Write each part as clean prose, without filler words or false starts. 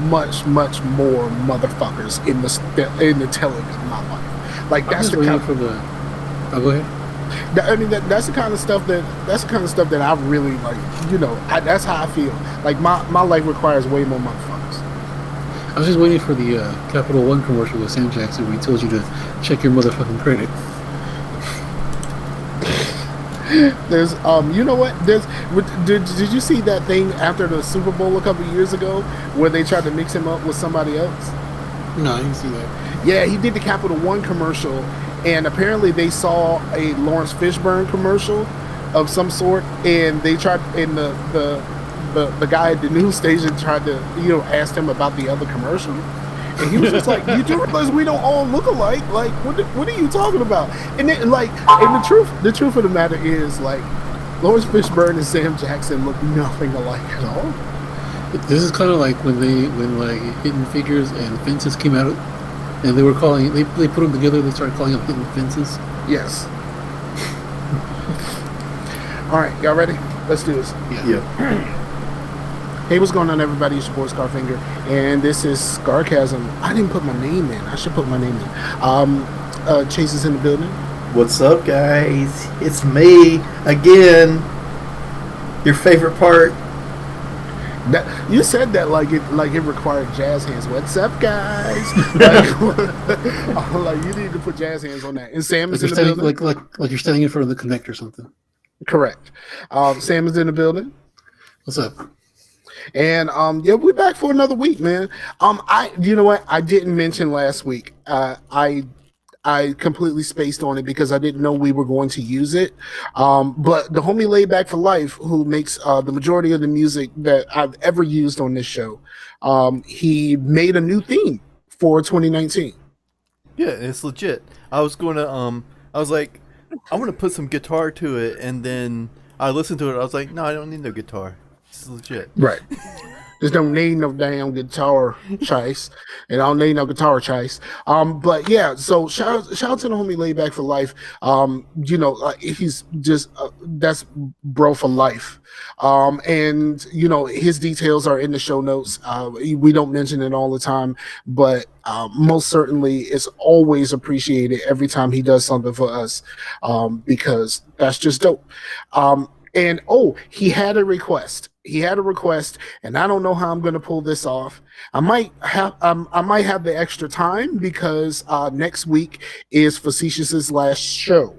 much more motherfuckers in the telling of my life. Like that's the kind for the. Oh, go ahead. I mean that's the kind of stuff that I really like. That's how I feel. Like my life requires way more motherfuckers. I was just waiting for the Capital One commercial with Sam Jackson where he told you to check your motherfucking credit. There's you know what? Did you see that thing after the Super Bowl a couple years ago where they tried to mix him up with somebody else? No, I didn't see that. Yeah, he did the Capital One commercial, and apparently they saw a Lawrence Fishburne commercial of some sort, and they tried, and the guy at the news station tried to ask him about the other commercial. And he was just like, "You do realize we don't all look alike? Like, what are you talking about?" And then, the truth of the matter is, like, Lawrence Fishburne and Sam Jackson look nothing alike at all. This is kind of like when Hidden Figures and Fences came out, and they were calling they put them together. They started calling them Hidden Fences. Yes. All right, y'all ready? Let's do this. Yeah. Hey, what's going on, everybody? It's your boy Scarfinger, and this is Scarcasm. I didn't put my name in. I should put my name in. Chase is in the building. What's up, guys? It's me again. Your favorite part. You said that like it required jazz hands. What's up, guys? like you need to put jazz hands on that. And Sam is in the building. Like you're standing in front of the Connect or something. Correct. Sam is in the building. What's up? And we're back for another week, man. You know what? I didn't mention last week. I completely spaced on it because I didn't know we were going to use it. But the homie Laid Back for Life, who makes the majority of the music that I've ever used on this show, he made a new theme for 2019. Yeah, it's legit. I was going to I was like, I want to put some guitar to it, and then I listened to it. I was like, no, I don't need no guitar. It's legit. Right. Just don't need no damn guitar chase, and I don't need no guitar chase. But yeah, so shout out to the homie Laid Back for Life. He's just that's bro for life. And his details are in the show notes. We don't mention it all the time, but most certainly it's always appreciated every time he does something for us, because that's just dope. And he had a request. And I don't know how I'm going to pull this off. I might have the extra time because next week is Facetious's last show.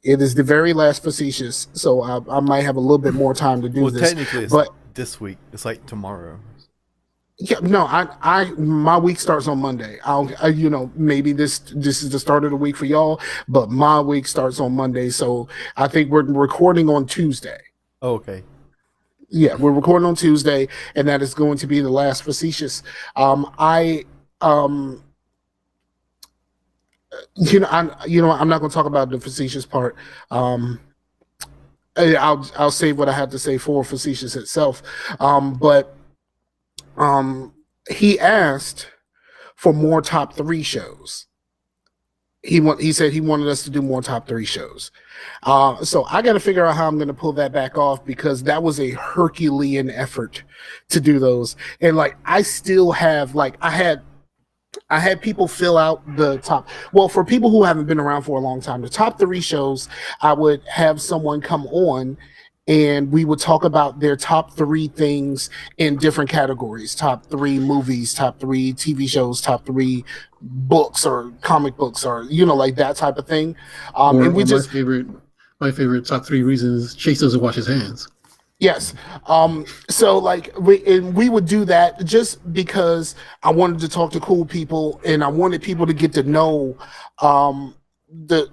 It is the very last Facetious, so I might have a little bit more time to do this. Well, technically, it's this week. It's like tomorrow. Yeah, no, my week starts on Monday. Maybe this is the start of the week for y'all, but my week starts on Monday. So I think we're recording on Tuesday. Oh, okay. Yeah, we're recording on Tuesday, and that is going to be the last Facetious. I'm not going to talk about the Facetious part. I'll save what I have to say for Facetious itself. But he asked for more top 3 shows. He said he wanted us to do more top 3 shows. So I got to figure out how I'm going to pull that back off, because that was a Herculean effort to do those. And I still have I had people fill out the top. Well, for people who haven't been around for a long time, the top 3 shows, I would have someone come on and we would talk about their top 3 things in different categories: top 3 movies, top 3 TV shows, top 3 books or comic books, or that type of thing. And we just my favorite top 3 reasons Chase doesn't wash his hands. Yes. So we would do that just because I wanted to talk to cool people, and I wanted people to get to know the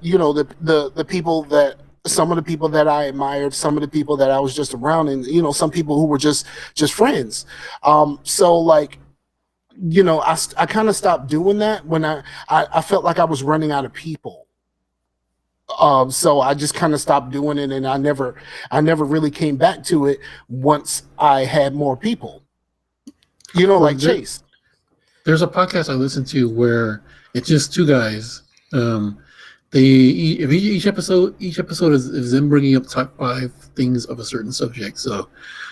people that, some of the people that I admired, some of the people that I was just around, and some people who were just friends. I kind of stopped doing that when I felt like I was running out of people. So I just kind of stopped doing it, and I never really came back to it once I had more people. Chase. There's a podcast I listen to where it's just 2 guys. Each episode is them bringing up top 5 things of a certain subject. So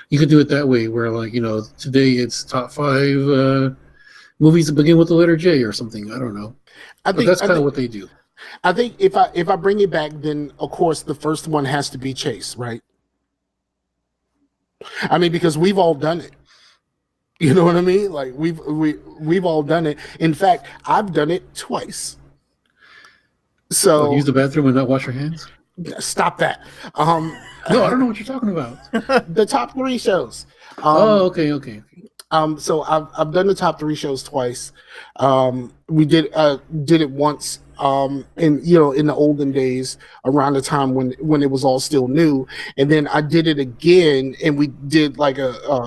You could do it that way, where like today it's top 5 movies that begin with the letter J or something. I don't know, but that's kind of what they do. I think if I bring it back, then of course the first one has to be Chase, right? I mean, because we've all done it. You know what I mean? Like we've all done it. In fact, I've done it twice. So use the bathroom and not wash your hands. Stop that. No, I don't know what you're talking about. The top 3 shows. Okay. So I've done the top 3 shows twice. We did it once in the olden days, around the time when it was all still new, and then I did it again, and we did like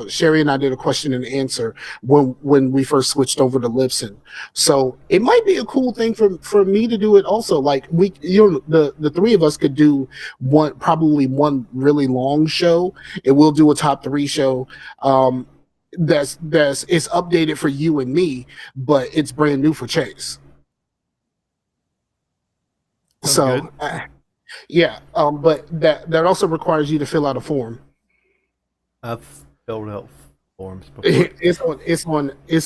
Sherry and I did a question and answer when we first switched over to Libsyn. So it might be a cool thing for me to do it also. Like the 3 of us could do probably one really long show, and we'll do a top 3 show. That's it's updated for you and me, but it's brand new for Chase. So, yeah, but that also requires you to fill out a form. I've filled out forms before. It's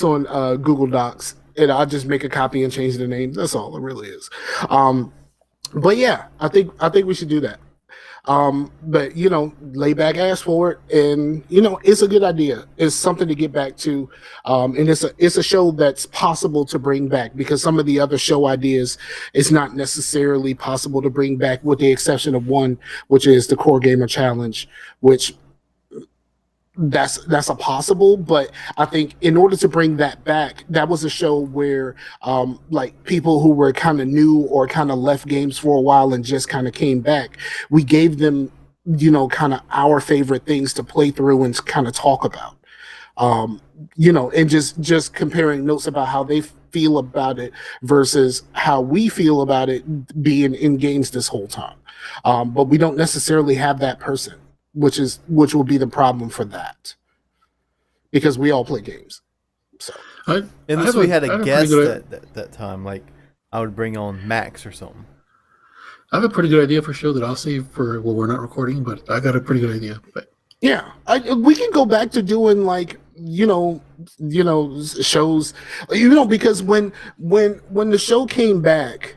on Google Docs, and I'll just make a copy and change the name. That's all it really is. But yeah, I think we should do that. But lay back, ask for it, and it's a good idea. It's something to get back to, and it's a show that's possible to bring back, because some of the other show ideas it's not necessarily possible to bring back, with the exception of one, which is the Core Gamer Challenge, which that's a possible. But I think in order to bring that back, that was a show where like people who were kind of new or kind of left games for a while and just kind of came back, we gave them kind of our favorite things to play through and kind of talk about, and just comparing notes about how they feel about it versus how we feel about it being in games this whole time. But we don't necessarily have that person, which will be the problem for that, because we all play games. So Unless we had a guest that time, like I would bring on Max or something. I have a pretty good idea for a show that I'll save for we're not recording, but I got a pretty good idea. But yeah, we can go back to doing like shows, because when the show came back,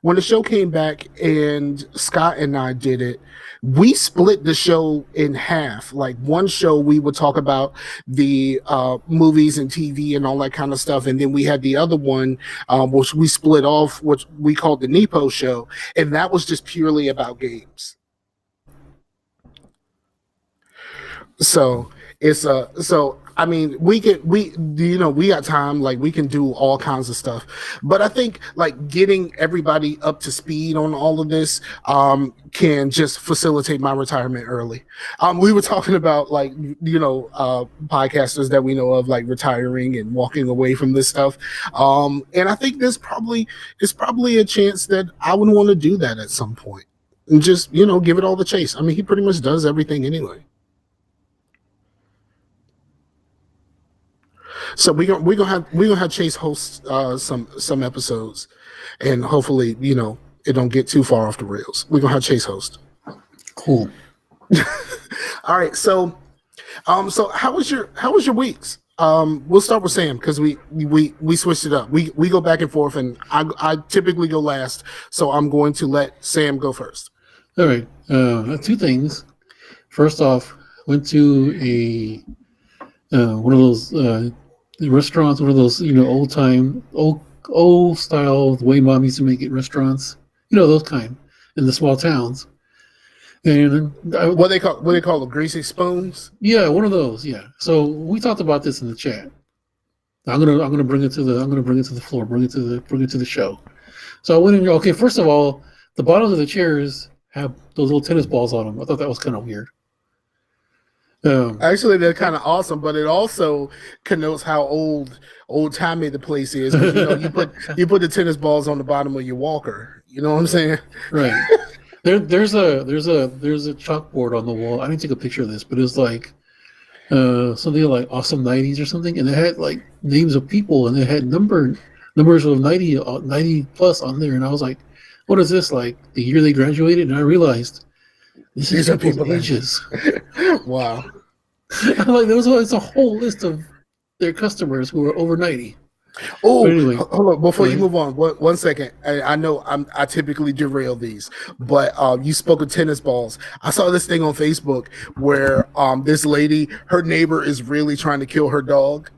when the show came back and Scott and I did it, we split the show in half. Like one show we would talk about the movies and TV and all that kind of stuff, and then we had the other one which we split off, which we called the Nepo show, and that was just purely about games. So it's I mean, we got time, like we can do all kinds of stuff, but I think like getting everybody up to speed on all of this can just facilitate my retirement early. We were talking about like podcasters that we know of like retiring and walking away from this stuff, and I think there's probably a chance that I would want to do that at some point and just give it all the Chase. I mean, he pretty much does everything anyway. So we're gonna have Chase host some episodes, and hopefully it don't get too far off the rails. We're gonna have Chase host. Cool. All right. So how was your weeks? We'll start with Sam, because we switched it up. We go back and forth, and I typically go last, so I'm going to let Sam go first. All right. 2 things. First off, went to one of those restaurants, one of those old style, the way mom used to make it restaurants, those kind in the small towns. And what they call them, greasy spoons. Yeah, one of those. Yeah. So we talked about this in the chat. I'm gonna bring it to the floor, bring it to the show. So I went in. Okay, first of all, the bottoms of the chairs have those little tennis balls on them. I thought that was kind of weird. Actually, they're kind of awesome, but it also connotes how old-timey the place is. You put the tennis balls on the bottom of your walker. You know what I'm saying? Right. There's a chalkboard on the wall. I didn't take a picture of this, but it's like something like Awesome 90s or something, and it had like names of people, and it had numbers of 90 plus on there, and I was like, what is this, like the year they graduated? And I realized These are people's ages. Wow. I'm like, it's a whole list of their customers who are over 90. Oh, Anyway, hold on. Before you ahead. move on, one second. I know I typically derail these, but you spoke of tennis balls. I saw this thing on Facebook where this lady, her neighbor is really trying to kill her dog.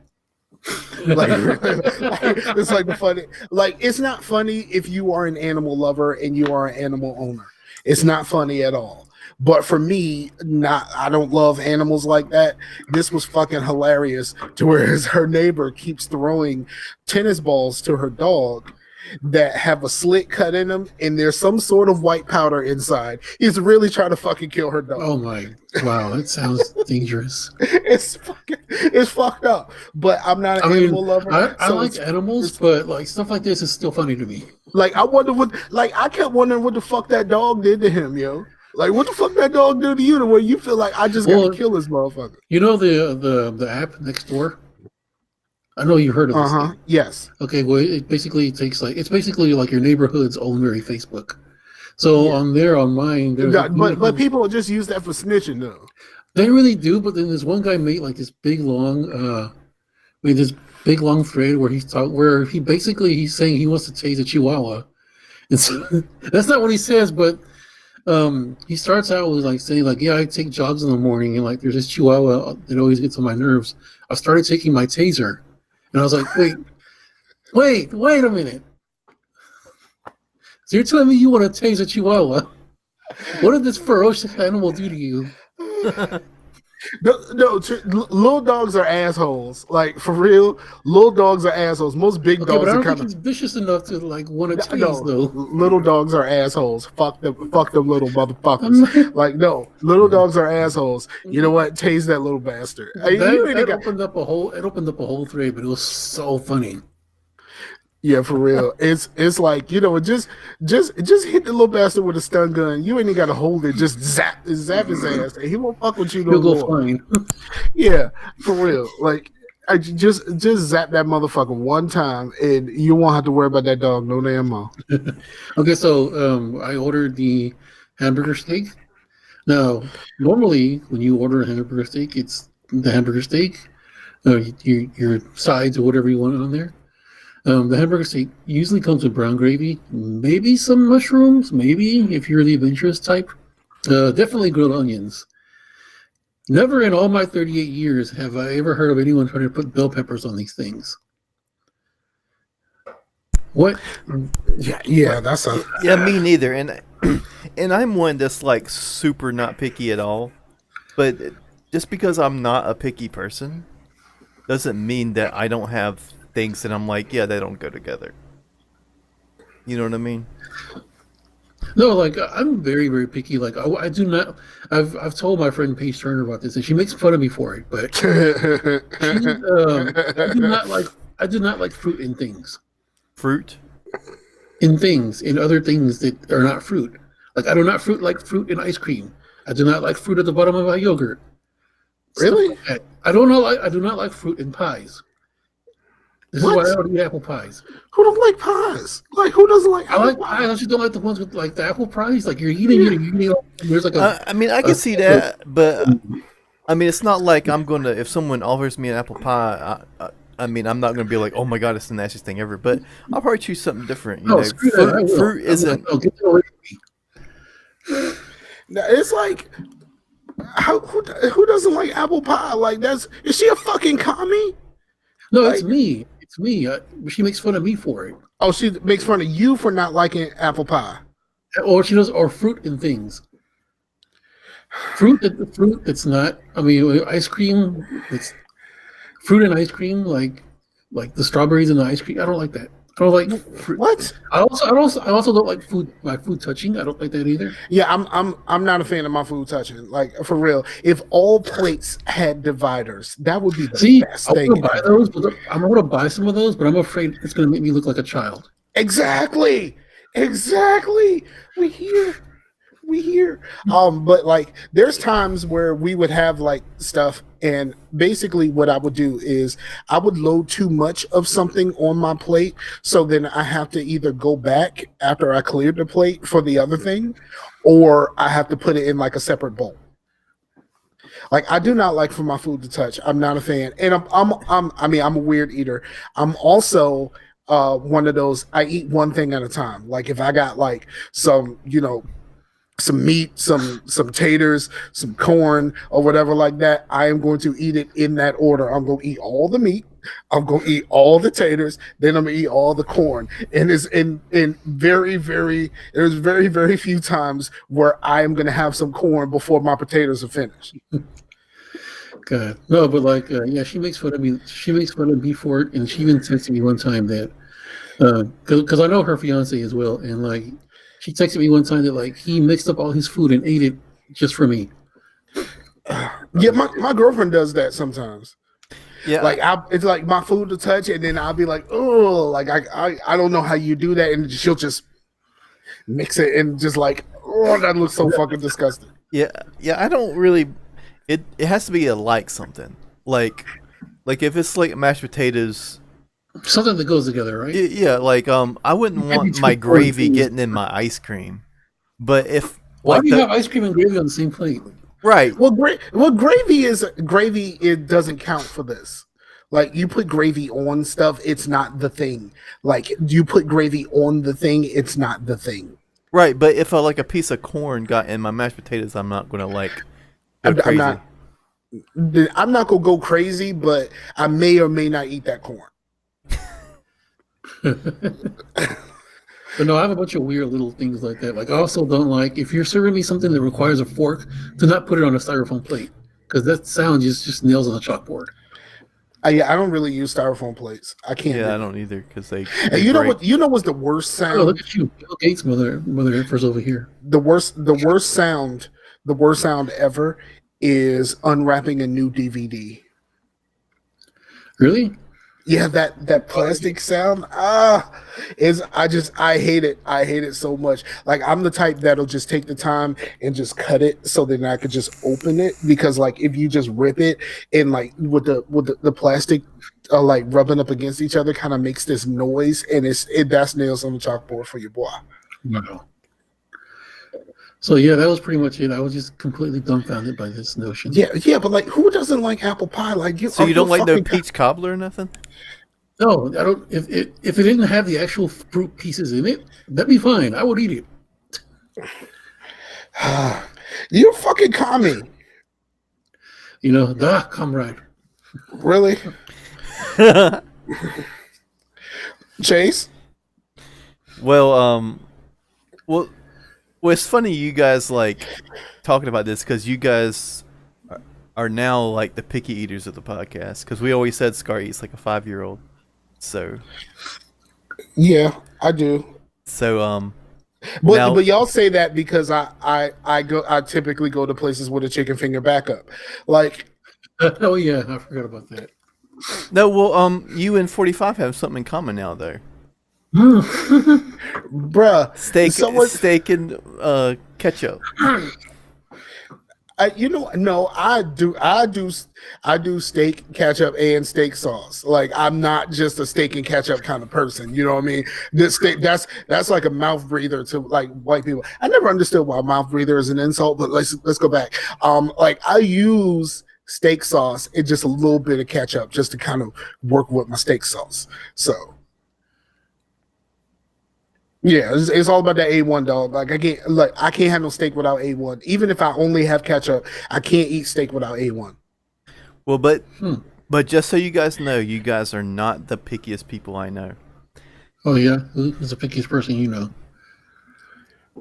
Like, it's like the funny. Like, it's not funny if you are an animal lover and you are an animal owner. It's not funny at all. But for me, I don't love animals like that. This was fucking hilarious. To where her neighbor keeps throwing tennis balls to her dog that have a slit cut in them, and there's some sort of white powder inside. He's really trying to fucking kill her dog. Oh my! Wow, that sounds dangerous. It's fucked up. But I'm not an animal lover. I like animals, but like stuff like this is still funny to me. Like, I kept wondering what the fuck that dog did to him, yo. Like, what the fuck that dog do to you to where you feel like I just gotta kill this motherfucker? You know the app next door? I know you heard of this. Uh-huh. Yes. Okay, well it basically takes it's basically like your neighborhood's own very Facebook. So on mine, there's but people just use that for snitching though. They really do, but then there's one guy made like this big long thread where he's saying he wants to tase a chihuahua. And so that's not what he says, but he starts out with like saying like, yeah, I take jogs in the morning and like there's this chihuahua that always gets on my nerves. I started taking my taser and I was like, wait a minute. So you're telling me you want to tase a chihuahua? What did this ferocious animal do to you? No, little dogs are assholes. Like, for real, little dogs are assholes. Most big dogs but I are don't kind think of he's vicious enough to like want to tase no. though. Little dogs are assholes. Fuck them little motherfuckers. Like, no, little dogs are assholes. You know what? Tase that little bastard. It opened up a whole thread, but it was so funny. Yeah, for real. It's like, just hit the little bastard with a stun gun. You ain't even gotta hold it. Just zap his ass. And he won't fuck with you no more. He'll go fine. Yeah, for real. Like, I just zap that motherfucker one time, and you won't have to worry about that dog no damn more. Okay, so I ordered the hamburger steak. Now, normally when you order a hamburger steak, it's the hamburger steak, your sides or whatever you want on there. The hamburger steak usually comes with brown gravy, maybe some mushrooms, maybe if you're the adventurous type. Definitely grilled onions. Never in all my 38 years have I ever heard of anyone trying to put bell peppers on these things. What? Yeah, that's Yeah, me neither. And I'm one that's like super not picky at all. But just because I'm not a picky person doesn't mean that I don't have things that I'm like, yeah, they don't go together. You know what I mean? No, like I'm very, very picky. Like I do not. I've told my friend Paige Turner about this, and she makes fun of me for it. But I do not like fruit in things. Fruit? In other things that are not fruit. Like I do not like fruit in ice cream. I do not like fruit at the bottom of my yogurt. Really? Like I do not like fruit in pies. This is why I don't eat apple pies. Who don't like pies? Like, who doesn't like apple I like pies. I just don't like the ones with like the apple pies. Like you're eating there's like a. I mean, I can see that, but I mean, it's not like I'm gonna. If someone offers me an apple pie, I mean, I'm not gonna be like, oh my god, it's the nastiest thing ever. But I'll probably choose something different. You know, fruit isn't. Get away from me. Now, it's like, who doesn't like apple pie? Like, is she a fucking commie? No, like, it's me. It's me. She makes fun of me for it. Oh, she makes fun of you for not liking apple pie. Or she does, or fruit and things. Fruit that's not. I mean, ice cream. It's fruit and ice cream, like the strawberries in the ice cream. I don't like that. I don't like fruit. What? I also don't like my food touching. I don't like that either. Yeah, I'm not a fan of my food touching. Like, for real, if all plates had dividers, that would be the best thing. I'm going to buy some of those, but I'm afraid it's going to make me look like a child. Exactly. We here. we here. But like there's times where we would have like stuff, and basically what I would do is I would load too much of something on my plate, so then I have to either go back after I cleared the plate for the other thing, or I have to put it in like a separate bowl. Like I do not like for my food to touch. I'm not a fan, and I mean, I'm a weird eater. I'm also one of those. I eat one thing at a time. Like if I got like some, some meat, some taters, some corn, or whatever like that, I am going to eat it in that order. I'm going to eat all the meat. I'm going to eat all the taters. Then I'm going to eat all the corn. And it's in very, very, there's very, very few times where I am going to have some corn before my potatoes are finished. God, no, but like, yeah, she makes fun of me. She makes fun of me for it, and she even texted me one time that, because I know her fiance as well, and like, she texted me one time that like he mixed up all his food and ate it just for me. Yeah, my girlfriend does that sometimes. Yeah, like it's like my food to touch, and then I'll be like, oh, like I don't know how you do that, and she'll just mix it and just like, oh, that looks so fucking disgusting. yeah. I don't really. It has to be like something like if it's like mashed potatoes. Something that goes together, right? Yeah, like I wouldn't want my gravy getting in my ice cream, but if why like do you have ice cream and gravy on the same plate? Right. Well, gravy is gravy. It doesn't count for this. Like you put gravy on stuff, it's not the thing. Like you put gravy on the thing, it's not the thing. Right, but if like a piece of corn got in my mashed potatoes, I'm not gonna like go crazy. I'm not gonna go crazy, but I may or may not eat that corn. But no, I have a bunch of weird little things like that. Like I also don't like if you're serving me something that requires a fork, to not put it on a styrofoam plate because that sound just nails on the chalkboard. I don't really use styrofoam plates. I can't. Yeah, I don't either because they. And you know what? You know what's the worst sound? Oh, look at you, Bill Gates, mother efforts over here. The worst sound ever is unwrapping a new DVD. Really? Yeah, that plastic sound. I hate it. I hate it so much. Like I'm the type that'll just take the time and just cut it so then I could just open it, because like if you just rip it and like with the plastic like rubbing up against each other kind of makes this noise, and that's nails on the chalkboard for your boy. Wow. So yeah, that was pretty much it. I was just completely dumbfounded by this notion. Yeah, but like who doesn't like apple pie? Like so you don't like no peach cobbler or nothing? No, I don't. If it didn't have the actual fruit pieces in it, that'd be fine. I would eat it. You're fucking commie. Comrade. Really? Chase? Well, it's funny you guys like talking about this because you guys are now like the picky eaters of the podcast, because we always said Scar eats like a 5-year-old. So yeah, I do. So but y'all say that because I typically go to places with a chicken finger backup. Like oh yeah, I forgot about that. No, well you and 45 have something in common now though. Bruh, steak and ketchup. I do steak, ketchup, and steak sauce. Like I'm not just a steak and ketchup kind of person. You know what I mean? This steak, that's like a mouth breather to like white people. I never understood why mouth breather is an insult, but let's go back. Like I use steak sauce and just a little bit of ketchup just to kind of work with my steak sauce. So yeah, it's all about that A1, dog. Like I can't have no steak without A1. Even if I only have ketchup, I can't eat steak without A1. Well, but just so you guys know, you guys are not the pickiest people I know. Oh yeah, who's the pickiest person you know?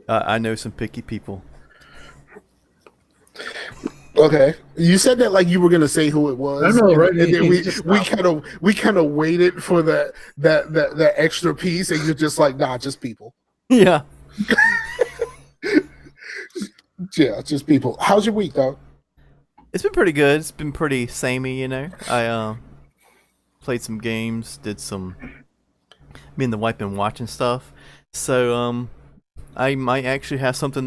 I know some picky people. Okay, you said that like you were gonna say who it was. I know, right? And then we kind of waited for that extra piece, and you're just like, nah, just people. Yeah. Yeah, just people. How's your week, dog? It's been pretty good. It's been pretty samey, I played some games, me and the wife been watching stuff. So I might actually have something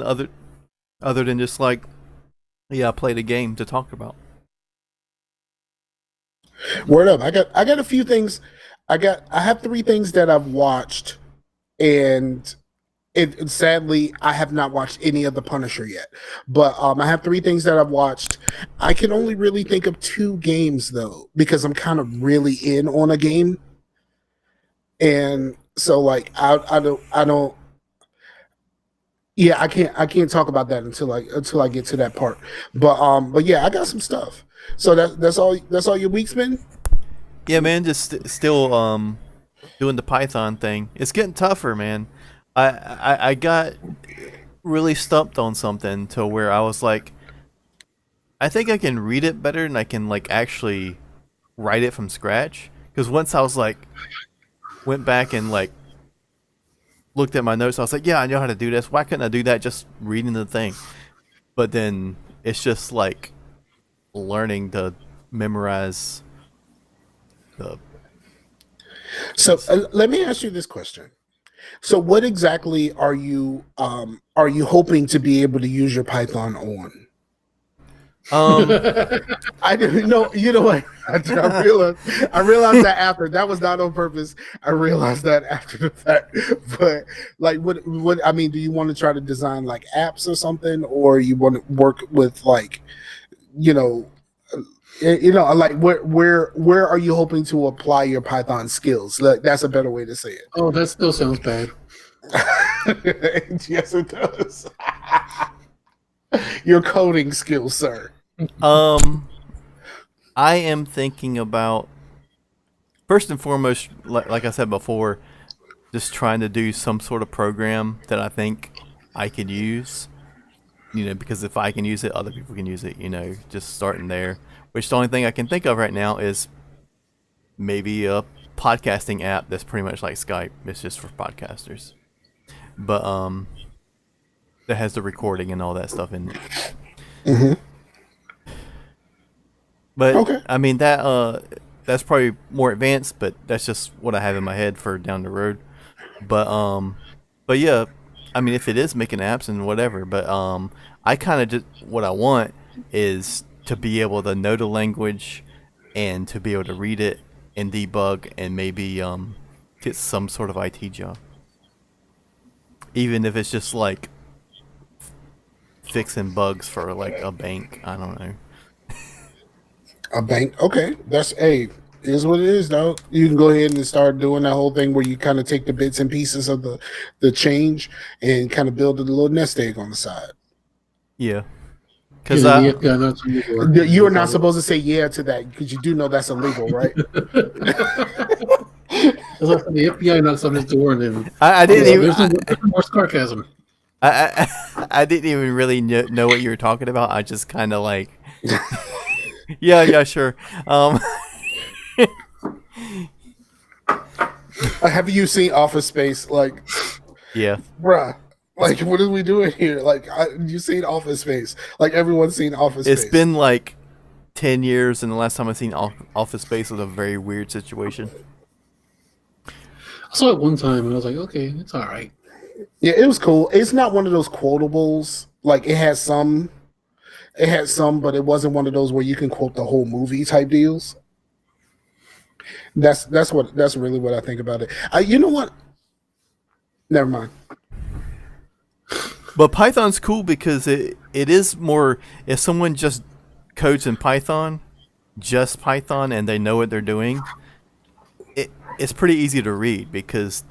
other than just like, yeah, I played a game to talk about. Word up. I got a few things. I have 3 things that I've watched, and sadly I have not watched any of The Punisher yet. But I have 3 things that I've watched. I can only really think of 2 games though, because I'm kind of really in on a game. And so like I don't yeah, I can't talk about that until I get to that part. But yeah, I got some stuff. So that's all your week's been? Yeah, man, just still doing the Python thing. It's getting tougher, man. I got really stumped on something to where I was like, I think I can read it better than I can like actually write it from scratch. Because once I was like, went back and like looked at my notes, I was like, yeah, I know how to do this. Why couldn't I do that just reading the thing? But then it's just like learning to memorize the. So let me ask you this question. So what exactly are you hoping to be able to use your Python on? I didn't know. You know what? I realized that after. That was not on purpose. I realized that after the fact. But like, what? I mean, do you want to try to design like apps or something, or you want to work with like, like where are you hoping to apply your Python skills? Like, that's a better way to say it. Oh, that still sounds bad. Yes, it does. Your coding skills, sir. I am thinking about, first and foremost, like I said before, just trying to do some sort of program that I think I could use. Because if I can use it, other people can use it. Just starting there. Which the only thing I can think of right now is maybe a podcasting app that's pretty much like Skype. It's just for podcasters, but that has the recording and all that stuff in it. Mm-hmm. But okay. I mean that's probably more advanced, but that's just what I have in my head for down the road. But yeah, I mean if it is making apps and whatever, but I kind of just what I want is to be able to know the language and to be able to read it and debug and maybe get some sort of IT job. Even if it's just like fixing bugs for like a bank, I don't know. A bank, okay. That's is what it is, though. You can go ahead and start doing that whole thing where you kind of take the bits and pieces of the change and kind of build a little nest egg on the side. Yeah, because you are not supposed to say yeah to that because you do know that's illegal, right? The FBI knocks on his door and then I didn't even. There's more Scarcasm. I didn't even really know what you were talking about. I just kind of like. Yeah, sure. Have you seen Office Space? Like, yeah, bruh. Like, what are we doing here? Like, you seen Office Space? Like, everyone's seen Office Space. It's been like 10 years, and the last time I seen Office Space was a very weird situation. I saw it one time, and I was like, okay, it's all right. Yeah, it was cool. It's not one of those quotables. Like, it had some, but it wasn't one of those where you can quote the whole movie type deals. That's really what I think about it. You know what? Never mind. But Python's cool because it is more, if someone just codes in Python, and they know what they're doing, it's pretty easy to read because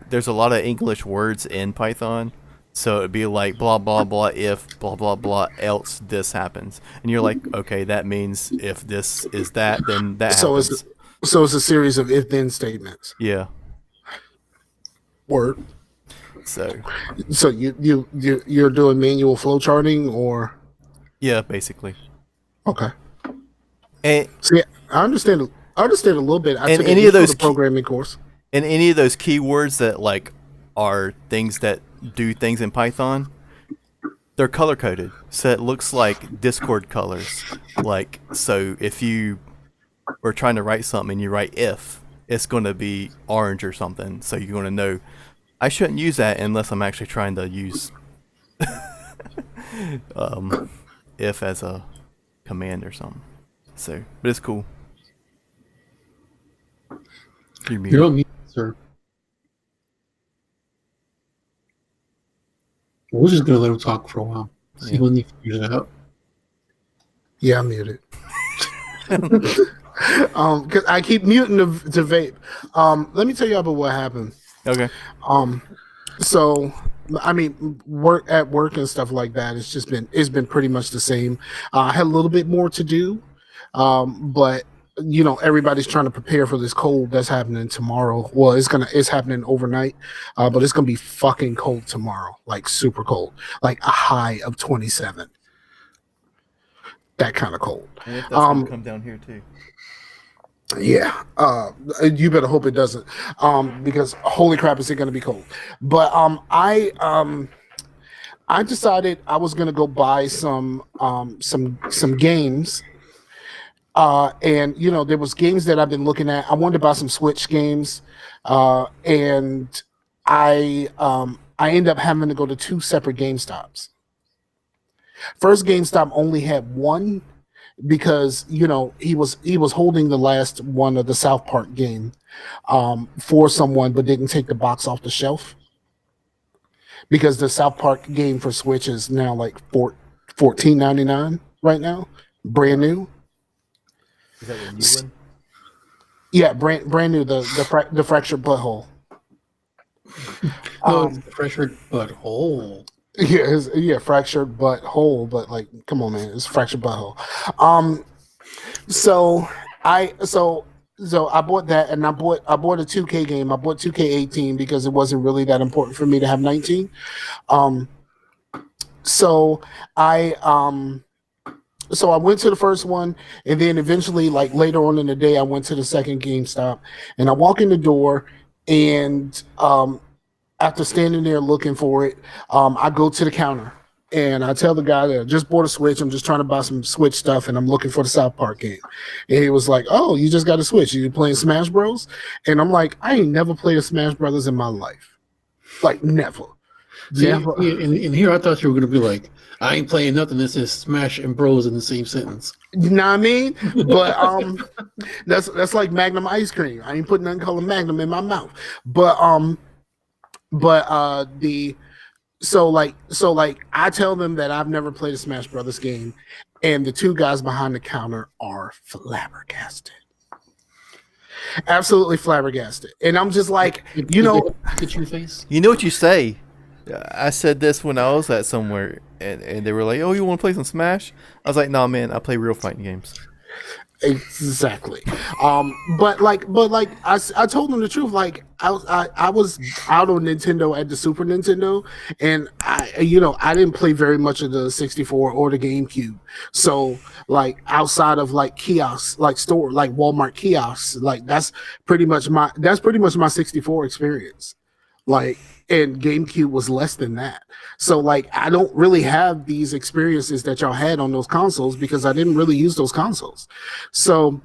there's a lot of English words in Python. So it'd be like blah, blah, blah, if blah, blah, blah, else this happens. And you're like, okay, that means if this is that, then that happens. So it's a series of if-then statements. Yeah. Word. So you're doing manual flow charting or? Yeah, basically. Okay. And see, I understand a little bit. I took any of those programming course. And any of those keywords that like are things that do things in Python, they're color coded, so it looks like Discord colors. Like, so if you were trying to write something and you write if, it's going to be orange or something. So you're going to know I shouldn't use that unless I'm actually trying to use if as a command or something. So, but it's cool. You're on mute, sir. We're just gonna let him talk for a while. See when he figures it out. Yeah, I'm muted. Because I keep muting to vape. Let me tell you about what happened. Okay. So I mean, work and stuff like that. It's been pretty much the same. I had a little bit more to do, but everybody's trying to prepare for this cold that's happening tomorrow. Well, it's happening overnight, but it's gonna be fucking cold tomorrow, like super cold, like a high of 27. That kind of cold. And if that's gonna come down here too. Yeah, you better hope it doesn't, because holy crap, is it going to be cold? But I decided I was going to go buy some games, and there was games that I've been looking at. I wanted to buy some Switch games, and I ended up having to go to 2 separate GameStops. First GameStop only had one, because he was holding the last one of the South Park game for someone, but didn't take the box off the shelf, because the South Park game for Switch is now like $14.99 right now, brand new. Is that a new one? Yeah, brand new. The fractured butthole. It's the fractured butthole. Yeah, fractured butthole, but like, come on, man, it's fractured butthole. So I bought that, and I bought a 2K game. I bought 2K18 because it wasn't really that important for me to have 19. So I went to the first one, and then eventually, like later on in the day, I went to the second GameStop, and I walk in the door, and after standing there looking for it, I go to the counter, and I tell the guy that I just bought a Switch. I'm just trying to buy some Switch stuff, and I'm looking for the South Park game. And he was like, "Oh, you just got a Switch? You playing Smash Bros?" And I'm like, "I ain't never played a Smash Brothers in my life, like never." Yeah, and here I thought you were gonna be like, "I ain't playing nothing that says Smash and Bros in the same sentence." You know what I mean? But that's like Magnum ice cream. I ain't putting nothing called Magnum in my mouth. So I tell them that I've never played a Smash Brothers game, and the 2 guys behind the counter are flabbergasted. Absolutely flabbergasted. And I'm just like, Get your face. You know what you say? I said this when I was at somewhere, and they were like, "Oh, you want to play some Smash?" I was like, "Nah, man, I play real fighting games." Exactly. But I told them the truth. Like I was out on Nintendo at the Super Nintendo, and I didn't play very much of the 64 or the GameCube. So like outside of like kiosks, like store, like Walmart kiosks, like that's pretty much my 64 experience. Like, and GameCube was less than that. So like I don't really have these experiences that y'all had on those consoles, because I didn't really use those consoles. So,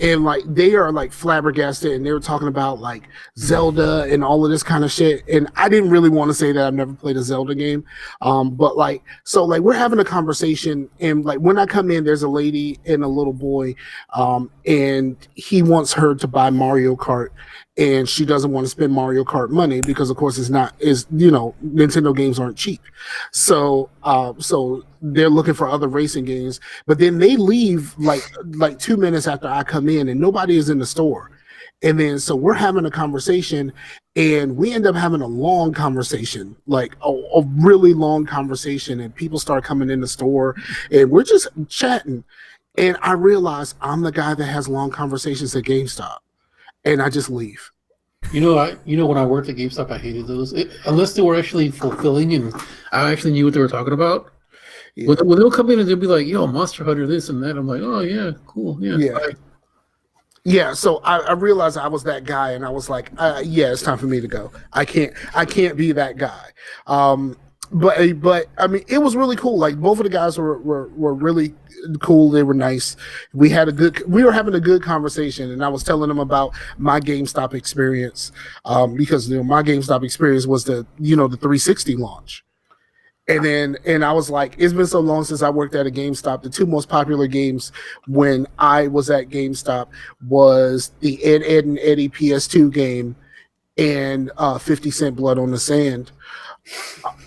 and like they are like flabbergasted, and they were talking about like Zelda and all of this kind of shit. And I didn't really want to say that I've never played a Zelda game. But like, so like we're having a conversation, and like when I come in, there's a lady and a little boy, and he wants her to buy Mario Kart, and she doesn't want to spend Mario Kart money because, of course, Nintendo games aren't cheap. So they're looking for other racing games. But then they leave like 2 minutes after I come in, and nobody is in the store. And then so we're having a conversation, and we end up having a long conversation, like a really long conversation. And people start coming in the store, and we're just chatting. And I realize I'm the guy that has long conversations at GameStop. And I just leave. When I worked at GameStop, I hated those. Unless they were actually fulfilling and I actually knew what they were talking about. Yeah. When they'll come in and they'll be like, "Yo, Monster Hunter, this and that," I'm like, "Oh yeah, cool, yeah." Yeah. Bye. Yeah, so I realized I was that guy, and I was like, "Yeah, it's time for me to go. I can't be that guy." But I mean, it was really cool. Like both of the guys were really cool. They were nice. We were having a good conversation, and I was telling them about my GameStop experience, because my GameStop experience was the 360 launch, And I was like, it's been so long since I worked at a GameStop. The two most popular games when I was at GameStop was the Ed and Eddie PS2 game and 50 Cent Blood on the Sand.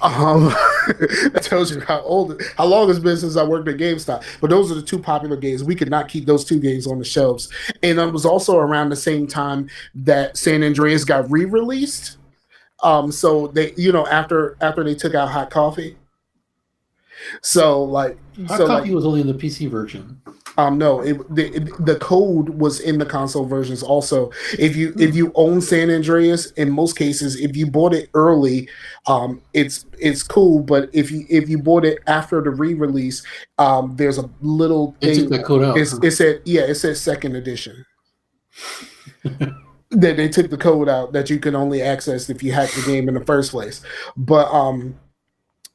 That tells you how long it's been since I worked at GameStop. But those are the two popular games. We could not keep those two games on the shelves. And it was also around the same time that San Andreas got re-released. So they, after they took out Hot Coffee. So like, Hot Coffee was only in the PC version. No, the code was in the console versions also. If you own San Andreas, in most cases, if you bought it early, it's cool. But if you bought it after the re-release, there's a little thing. They took that code out. It said second edition. That they took the code out that you can only access if you hacked the game in the first place.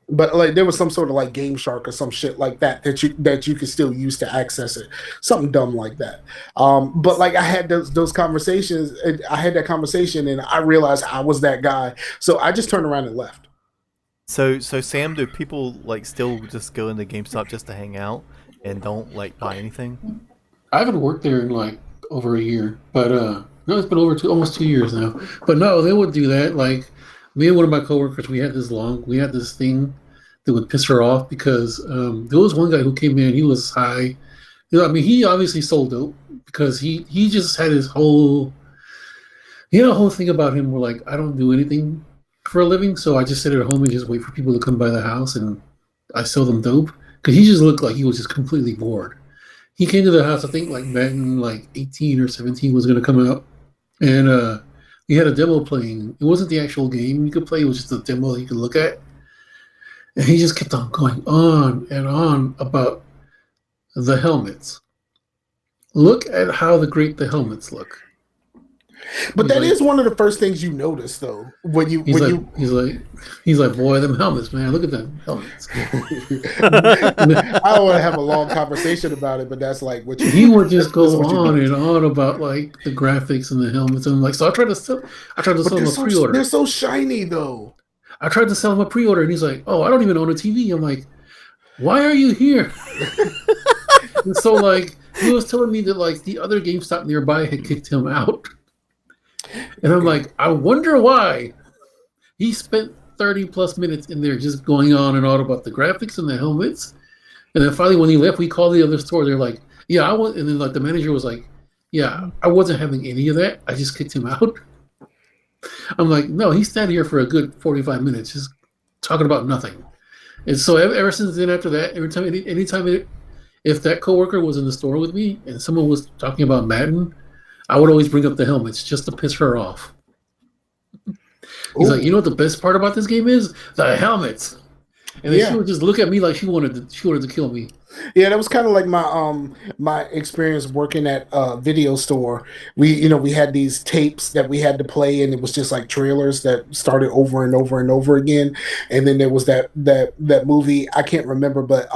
But like there was some sort of like Game Shark or some shit like that you could still use to access it, something dumb like that. But like I had those conversations. I had that conversation, and I realized I was that guy. So I just turned around and left. So Sam, do people like still just go into GameStop just to hang out and don't like buy anything? I haven't worked there in like over a year, but no, it's been almost 2 years now. But no, they would do that. Like me and one of my coworkers, we had this thing that would piss her off because there was one guy who came in. He was high. He obviously sold dope because he just had his whole thing about him. Where like I don't do anything for a living, so I just sit at home and just wait for people to come by the house and I sell them dope because he just looked like he was just completely bored. He came to the house, I think like Madden like 18 or 17 was going to come out, and he had a demo playing. It wasn't the actual game you could play; it was just a demo you could look at. And he just kept on going on and on about the helmets. Look at how great the helmets look. But that is one of the first things you notice, though, he's like, boy, them helmets, man, look at them helmets. I don't want to have a long conversation about it, but that's like what he would just go on and on about like the graphics and the helmets, and like so I tried to sell him a pre-order. They're so shiny, though. I tried to sell him a pre-order, and he's like, "Oh, I don't even own a TV." I'm like, "Why are you here?" And so, like, he was telling me that like the other GameStop nearby had kicked him out, and I'm like, "I wonder why." He spent 30+ minutes in there just going on and on about the graphics and the helmets, and then finally, when he left, we called the other store. They're like, "Yeah, I was," and then like the manager was like, "Yeah, I wasn't having any of that. I just kicked him out." I'm like, no, he's standing here for a good 45 minutes just talking about nothing. And so ever since then, after that, anytime if that coworker was in the store with me and someone was talking about Madden, I would always bring up the helmets just to piss her off. He's like, you know what the best part about this game is? The helmets. And then she would just look at me like she wanted to kill me. Yeah, that was kind of like my experience working at a video store. We had these tapes that we had to play, and it was just like trailers that started over and over and over again. And then there was that movie, I can't remember, but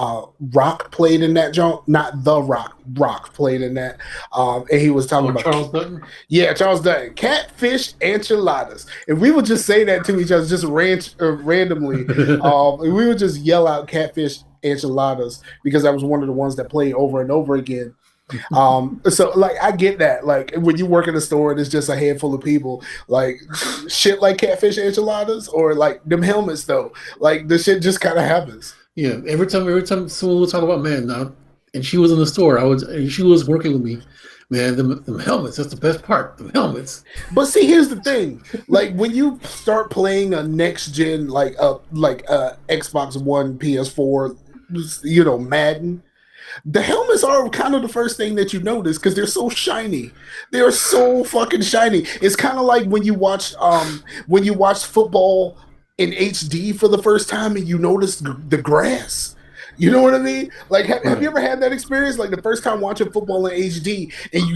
Rock played in that junk. Not The Rock played in that. And he was talking about Charles Dutton. Yeah, Charles Dutton. Catfish enchiladas. And we would just say that to each other just randomly. We would just yell out catfish enchiladas because that was one of the ones that played over and over again. So like I get that, like when you work in a store and it's just a handful of people, like shit like catfish enchiladas or like them helmets though, like the shit just kind of happens. Yeah, every time someone would talk about man, and she was in the store, she was working with me. Man, them helmets, that's the best part, the helmets. But see, here's the thing. Like, when you start playing a next-gen, like Xbox One, PS4, Madden, the helmets are kind of the first thing that you notice because they're so shiny. They're so fucking shiny. It's kind of like when you watch football in HD for the first time and you notice the grass. You know what I mean? Like, have you ever had that experience? Like the first time watching football in HD, and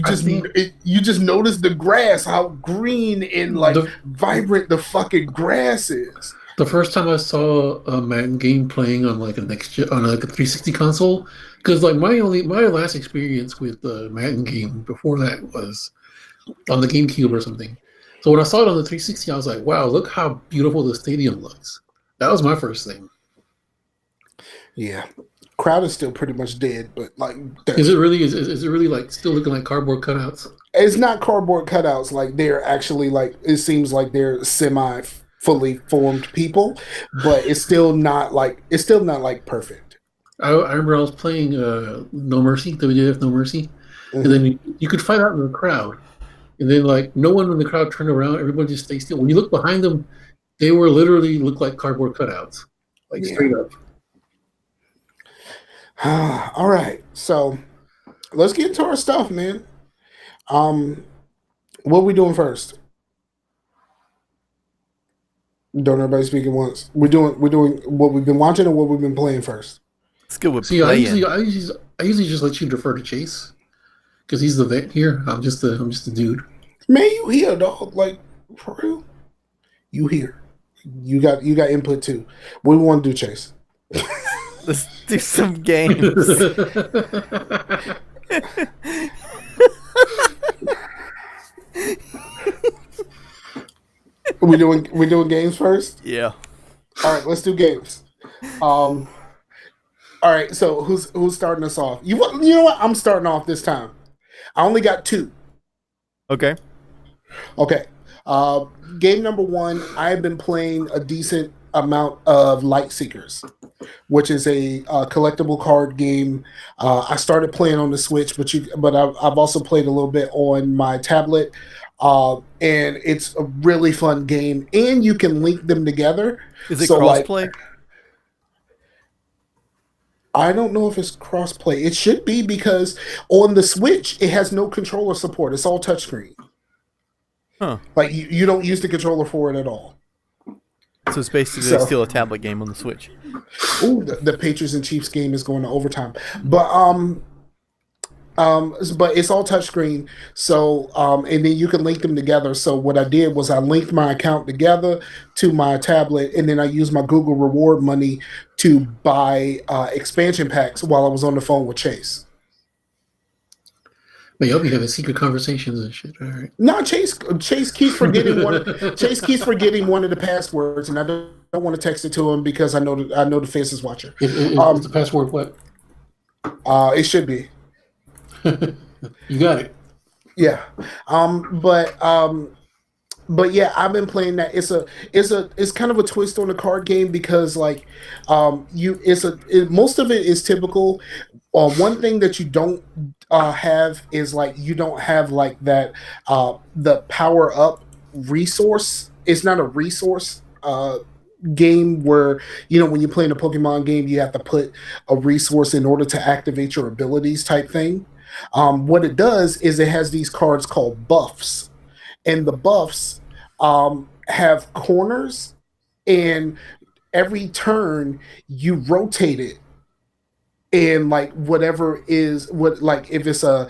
you just notice the grass, how green and like vibrant the fucking grass is. The first time I saw a Madden game playing on like a 360 console, because like my last experience with the Madden game before that was on the GameCube or something. So when I saw it on the 360, I was like, wow, look how beautiful the stadium looks. That was my first thing. Yeah, crowd is still pretty much dead, but like Is it really? Is it really like still looking like cardboard cutouts? it's not cardboard cutouts. Like they're actually like it seems like they're semi fully formed people, but it's still not like perfect. I remember I was playing No Mercy, WWF No Mercy, and then you could fight out in the crowd, and then like no one in the crowd turned around. Everybody just stayed still. When you look behind them, they were literally looked like cardboard cutouts, like straight up. All right, so let's get into our stuff, man. What are we doing first? Don't everybody speak at once. We're doing what we've been watching or what we've been playing first. Let's go with See, I playing. usually just let you defer to Chase because he's the vet here. I'm just the dude. Man, you here, dog? Like for real? You here? You got input too. What do we want to do, Chase? Let's do some games. we doing games first? Yeah. All right, let's do games. All right, so who's starting us off? You know what? I'm starting off this time. I only got 2. Okay. Okay. Game number 1, I've been playing a decent amount of Light Seekers, which is a collectible card game. I started playing on the Switch, but I've also played a little bit on my tablet, and it's a really fun game. And you can link them together. Is it crossplay? Like, I don't know if it's crossplay. It should be because on the Switch it has no controller support. It's all touchscreen. Huh. Like you don't use the controller for it at all. So it's basically still a tablet game on the Switch. Ooh, the Patriots and Chiefs game is going to overtime, but it's all touchscreen. So and then you can link them together. So what I did was I linked my account together to my tablet, and then I used my Google reward money to buy expansion packs while I was on the phone with Chase. But y'all be having secret conversations and shit. All right. No, Chase keeps forgetting Chase keeps forgetting one of the passwords, and I don't want to text it to him because I know the face is watching. Is the password what? It should be. You got it. Yeah. But yeah, I've been playing that. It's kind of a twist on the card game because like most of it is typical. One thing that you don't have is like you don't have like that the power up resource. It's not a resource game where when you're playing a Pokemon game you have to put a resource in order to activate your abilities type thing. What it does is it has these cards called buffs, and the buffs have corners, and every turn you rotate it, and like whatever is what, like if it's a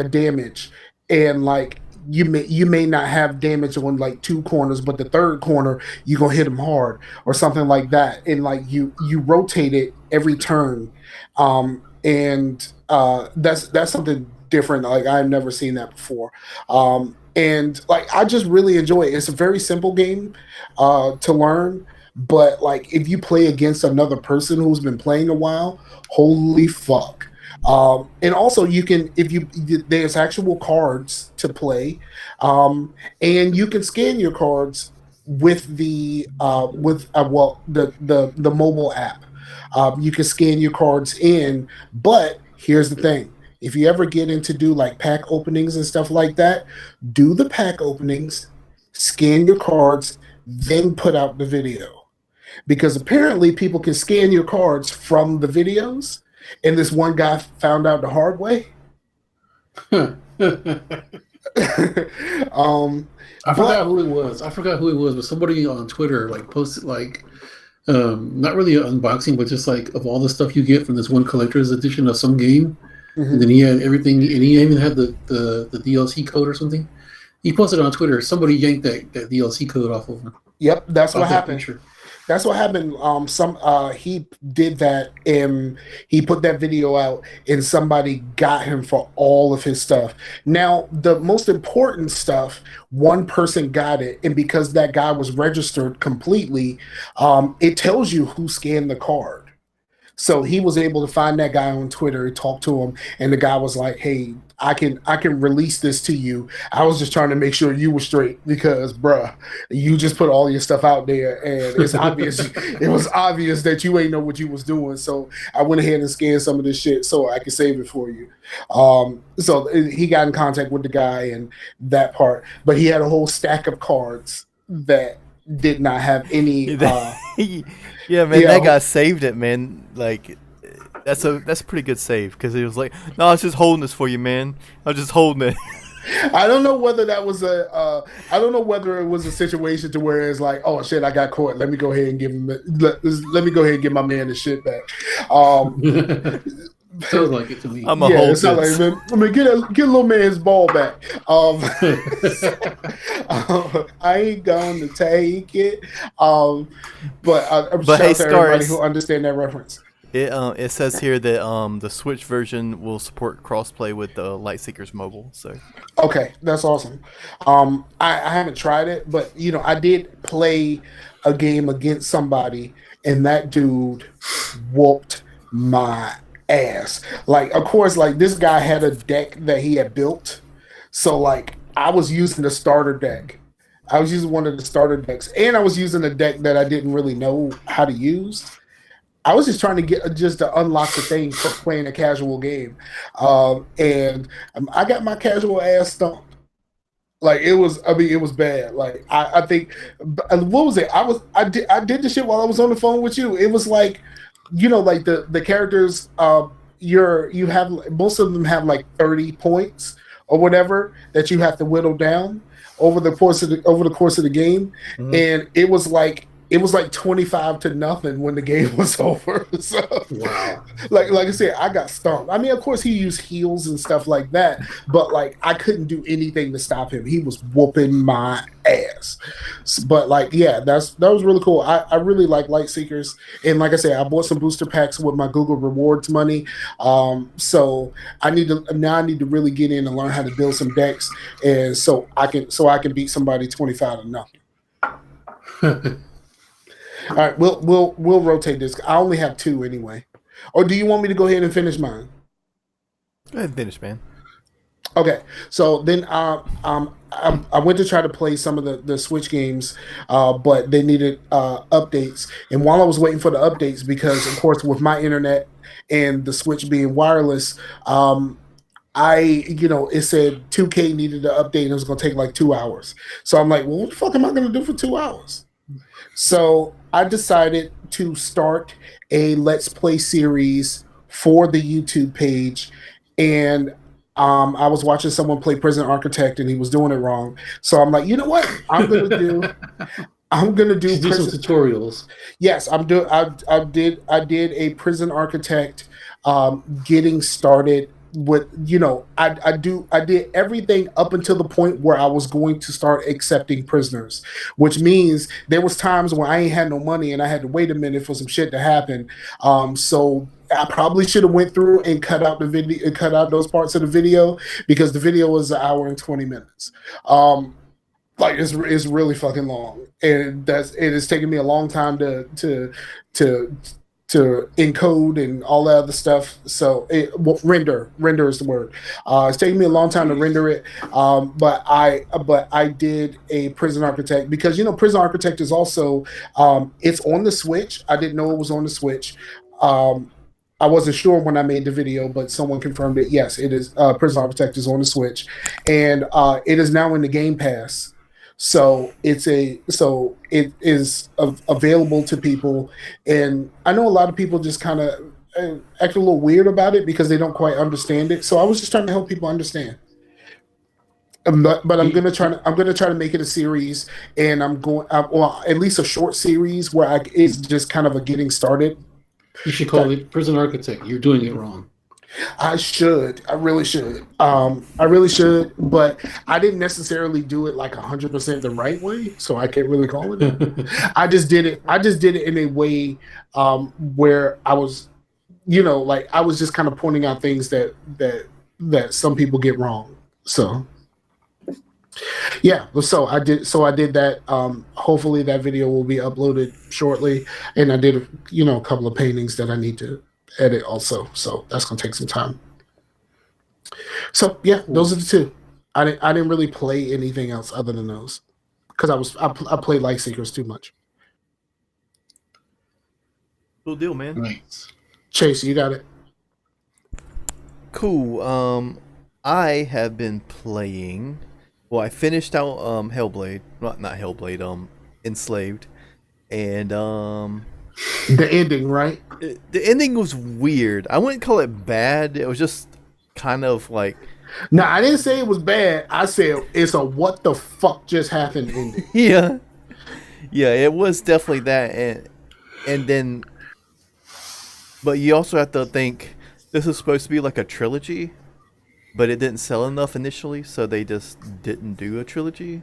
damage, and like you may not have damage on like 2 corners, but the 3rd corner you're gonna hit them hard or something like that, and like you rotate it every turn, and that's something different. Like I've never seen that before. And like I just really enjoy it. It's a very simple game to learn, but like if you play against another person who's been playing a while, holy fuck. And also you can, there's actual cards to play, and you can scan your cards with the mobile app. You can scan your cards in, but here's the thing. If you ever get into do like pack openings and stuff like that, do the pack openings, scan your cards, then put out the video. Because apparently people can scan your cards from the videos, and this one guy found out the hard way. I forgot who it was. But somebody on Twitter like posted like not really an unboxing, but just like of all the stuff you get from this one collector's edition of some game. Mm-hmm. And then he had everything, and he even had the DLC code or something. He posted it on Twitter. Somebody yanked that DLC code off of him. Yep, that's what happened. That's what happened. He did that, and he put that video out, and somebody got him for all of his stuff. Now, the most important stuff, one person got it, and because that guy was registered completely, it tells you who scanned the card. So he was able to find that guy on Twitter, talk to him, and the guy was like, "Hey, I can release this to you. I was just trying to make sure you were straight because, bruh, you just put all your stuff out there, and it's obvious. It was obvious that you ain't know what you was doing. So I went ahead and scanned some of this shit so I could save it for you." So he got in contact with the guy and that part, but he had a whole stack of cards that did not have any. Yeah, man, that guy saved it, man. Like, that's a pretty good save because he was like, "No, I was just holding this for you, man. I was just holding it." I don't know whether that was I don't know whether it was a situation to where it's like, "Oh shit, I got caught. Let me go ahead and give him. Let me go ahead and give my man the shit back." Sounds like it to me. I'm a hold this. Like, man, get a little man's ball back. I ain't gonna take it. But I'm shout hey, out to everybody who understand that reference. It says here that the Switch version will support crossplay with the Lightseekers mobile. So okay, that's awesome. I haven't tried it, but I did play a game against somebody, and that dude whooped my ass. Like, of course, like this guy had a deck that he had built, so like I was using the starter deck. I was using one of the starter decks, and I was using a deck that I didn't really know how to use. I was just trying to unlock the thing for playing a casual game, and I got my casual ass stumped. Like it was bad. Like I think, what was it? I did the shit while I was on the phone with you. It was like, like the characters, you have most of them have like 30 points or whatever that you have to whittle down over the course of the game, and it was like 25-0 when the game was over. So, wow. Like I said, I got stomped. I mean, of course, he used heals and stuff like that, but like I couldn't do anything to stop him. He was whooping my ass. But like, yeah, that was really cool. I really like Lightseekers, and like I said, I bought some booster packs with my Google Rewards money. So I need to really get in and learn how to build some decks, and so I can beat somebody 25-0. All right, we'll rotate this. I only have 2 anyway. Or do you want me to go ahead and finish mine? Go ahead and finish, man. Okay, so then I went to try to play some of the Switch games, but they needed updates. And while I was waiting for the updates, because of course with my internet and the Switch being wireless, it said 2K needed to update and it was going to take like 2 hours. So I'm like, well, what the fuck am I going to do for 2 hours? So I decided to start a Let's Play series for the YouTube page, and I was watching someone play Prison Architect, and he was doing it wrong. So I'm like, you know what? I'm gonna do some tutorials. Yes, I did a Prison Architect, getting started with, I did everything up until the point where I was going to start accepting prisoners, which means there was times when I ain't had no money and I had to wait a minute for some shit to happen. So I probably should have went through and cut out the video, cut out those parts of the video, because the video was 1 hour and 20 minutes. Like it's really fucking long, and it has taken me a long time to encode and all that other stuff. So render is the word. It's taking me a long time to render it. But I did a Prison Architect because Prison Architect is also it's on the Switch. I didn't know it was on the Switch. I wasn't sure when I made the video, but someone confirmed it. Yes, it is. Prison Architect is on the Switch, and it is now in the Game Pass. So it is available to people, and I know a lot of people just kind of act a little weird about it because they don't quite understand it. So I was just trying to help people understand. But I'm gonna try to make it a series, and at least a short series where it's just kind of a getting started. You should call it Prison Architect. You're doing it wrong. I really should, but I didn't necessarily do it like 100% the right way, so I can't really call it that. I just did it in a way where I was, I was just kind of pointing out things that some people get wrong. So Yeah, so I did. So I did that. Hopefully, that video will be uploaded shortly. And I did, a couple of paintings that I need to edit also. So that's gonna take some time. So yeah, those are the two. I didn't really play anything else other than those because I played Light Seekers too much. Cool deal, man. Nice. Chase, you got it. Cool. I have been playing. Well, I finished out Hellblade. Not Hellblade. Enslaved, and The ending, right? the ending was weird. I wouldn't call it bad. It was just kind of like No, I didn't say it was bad. I said it's a what the fuck just happened ending. yeah, It was definitely that, and then, but you also have to think this is supposed to be like a trilogy, but it didn't sell enough initially, so they just didn't do a trilogy.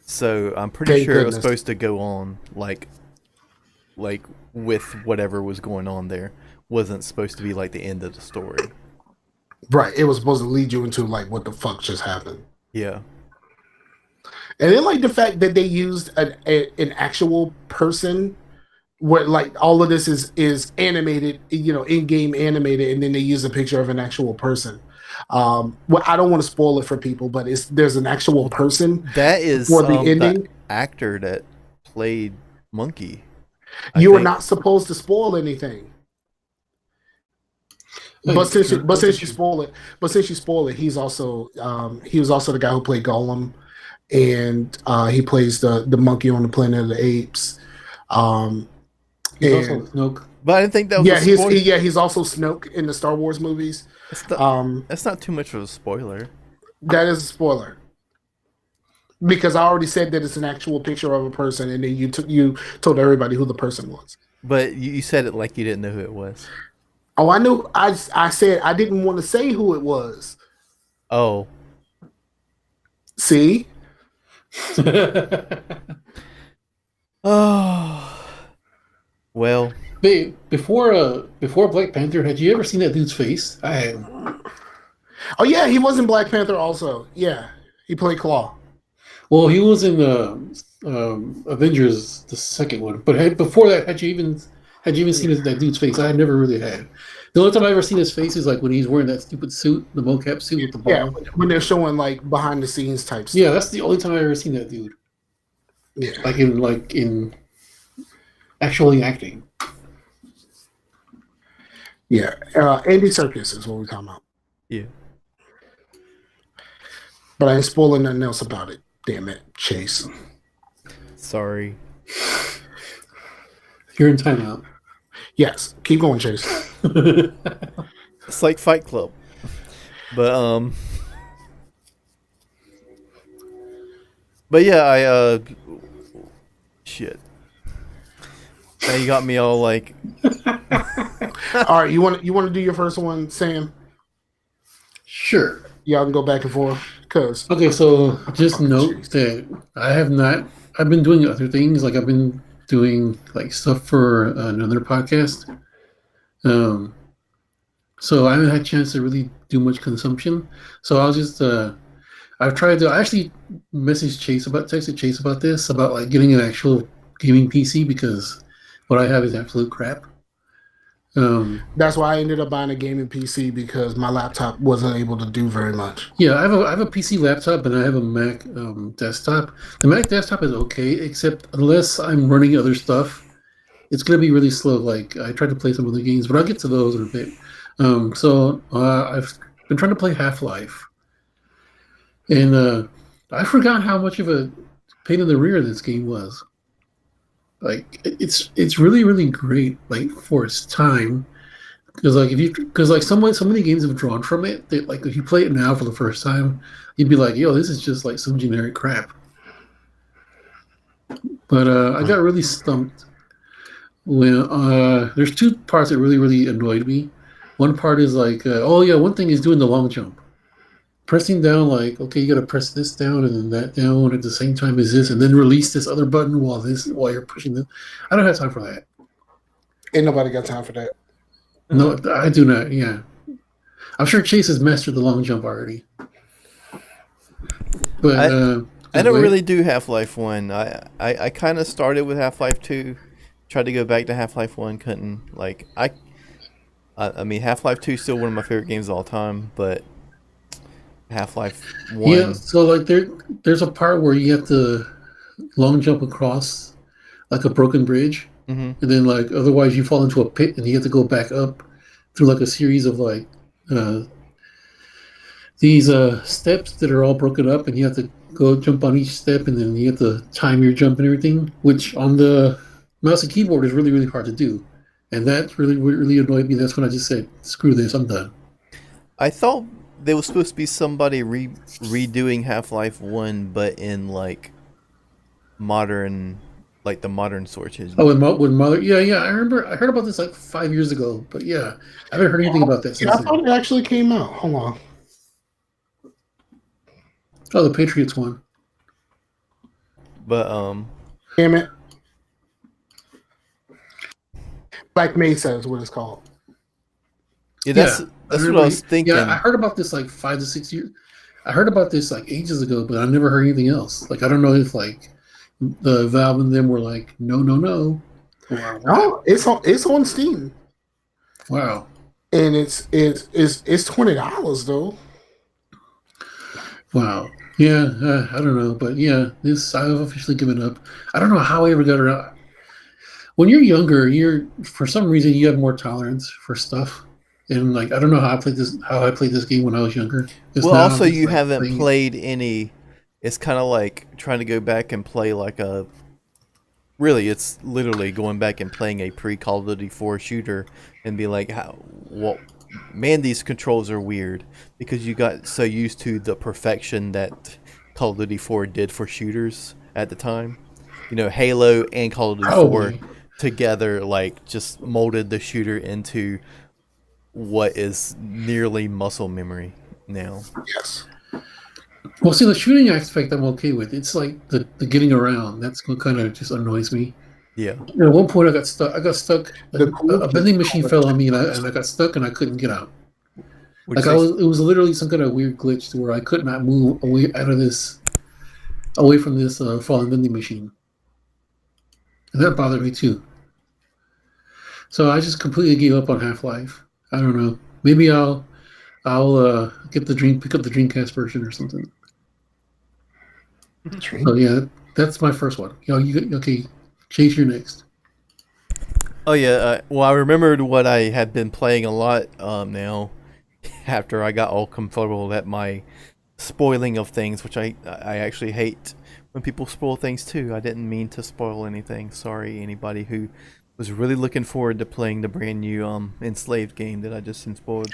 So I'm pretty Thank sure it was goodness. supposed to go on like with whatever was going on there. Wasn't supposed to be like the end of the story. Right. It was supposed to lead you into like what the fuck just happened. Yeah. And then like the fact that they used an actual person where like all of this is animated, in-game animated, and then they use a picture of an actual person. Well, I don't want to spoil it for people, but there's an actual person That is for the the ending. actor that played Monkey. You are not supposed to spoil anything. But since you spoil it, he was also the guy who played Gollum, and he plays the monkey on the Planet of the Apes. He's also Snoke. But I didn't think that was a spoiler. he's also Snoke in the Star Wars movies. That's not too much of a spoiler. That is a spoiler. Because I already said that it's an actual picture of a person, and then you told everybody who the person was. But you said it like you didn't know who it was. Oh, I knew. I said I didn't want to say who it was. Oh. See? Oh. Well. Babe, before Black Panther, had you ever seen that dude's face? I had. Oh yeah, he was in Black Panther also. Yeah, he played Claw. Well, he was in Avengers, the second one. But before that, had you even seen that dude's face? I never really had. The only time I ever seen his face is like when he's wearing that stupid suit, the mocap suit with the ball. Yeah, when they're showing like behind the scenes type stuff. Yeah, that's the only time I ever seen that dude. Yeah, like in actually acting. Yeah, Andy Serkis is what we're talking about. Yeah. But I ain't spoiling nothing else about it. Damn it, Chase. Sorry. You're in timeout. Yes, keep going, Chase. It's like Fight Club. But yeah, shit. Now you got me all like. All right, you want to do your first one, Sam? Sure. Y'all can go back and forth. Okay, so just note that I've been doing other things. Like I've been doing like stuff for another podcast. So I haven't had a chance to really do much consumption. So I'll just I've tried to. I actually texted Chase about this, about like getting an actual gaming PC, because what I have is absolute crap. That's why I ended up buying a gaming PC, because my laptop wasn't able to do very much. Yeah, I have a PC laptop and I have a Mac desktop. The Mac desktop is okay, except unless I'm running other stuff, it's going to be really slow. Like I tried to play some other games, but I'll get to those in a bit. So I've been trying to play Half-Life, and I forgot how much of a pain in the rear this game was. Like it's really, really great, like for its time, because so many games have drawn from it that, like, if you play it now for the first time, you'd be like, yo, this is just like some generic crap. But I got really stumped when there's two parts that really, really annoyed me. One part is like, one thing is doing the long jump. Pressing down, like, okay, you got to press this down and then that down at the same time as this, and then release this other button while you're pushing this. I don't have time for that. Ain't nobody got time for that. No, I do not. Yeah, I'm sure Chase has mastered the long jump already. But I don't really do Half-Life 1. I kind of started with Half-Life 2, tried to go back to Half-Life 1, couldn't. Like I mean, Half-Life 2 is still one of my favorite games of all time, but Half-Life 1. Yeah, so like there's a part where you have to long jump across like a broken bridge, Hmm. and then like otherwise you fall into a pit and you have to go back up through like a series of like these steps that are all broken up, and you have to go jump on each step, and then you have to time your jump and everything, which on the mouse and keyboard is really hard to do, and that really annoyed me. That's when I just said, "Screw this, I'm done." I thought there was supposed to be somebody redoing Half-Life 1, but in like modern, like the modern sources. Oh, when Mother, yeah, I remember. I heard about this like 5 years ago, but yeah, I haven't heard anything about that Yeah, since I then. thought it actually came out. Hold on. Oh, the Patriots one. But Damn it. Black Mesa is what it's called. yeah, that's I what I remember- was thinking. Yeah, I heard about this like 5 to 6 years. I heard about this like ages ago, but I never heard anything else. Like I don't know if like the Valve and them were like, no, or No, it's on Steam. wow. And it's $20 though. Wow. Yeah, I don't know, but yeah, I've officially given up. I don't know how I ever got around. When you're younger, for some reason you have more tolerance for stuff, and like I don't know how I played this game when I was younger. Well, now also I'm just, you like, haven't playing- played any. It's kind of like trying to go back and play like a. Really, it's literally going back and playing a pre-Call of Duty 4 shooter and be like, man, these controls are weird because you got so used to the perfection that Call of Duty 4 did for shooters at the time. You know, Halo and Call of Duty 4 Probably. together, like, just molded the shooter into what is nearly muscle memory now. Yes. Well, see, the shooting aspect I'm okay with. It's like the getting around. That's what kind of just annoys me. Yeah. And at one point, I got stuck. The cool A vending machine fell on me, and I got stuck, and I couldn't get out. Would Like you say- it was literally some kind of weird glitch to where I could not move away from this falling vending machine, and that bothered me too. So I just completely gave up on Half-Life. I don't know. Maybe I'll pick up the Dreamcast version or something. So yeah, that's my first one. Okay? Chase, your next. Oh yeah, well I remembered what I had been playing a lot now after I got all comfortable at my spoiling of things, which I actually hate when people spoil things too. I didn't mean to spoil anything. Sorry anybody who was really looking forward to playing the brand new Enslaved game that I just spoiled.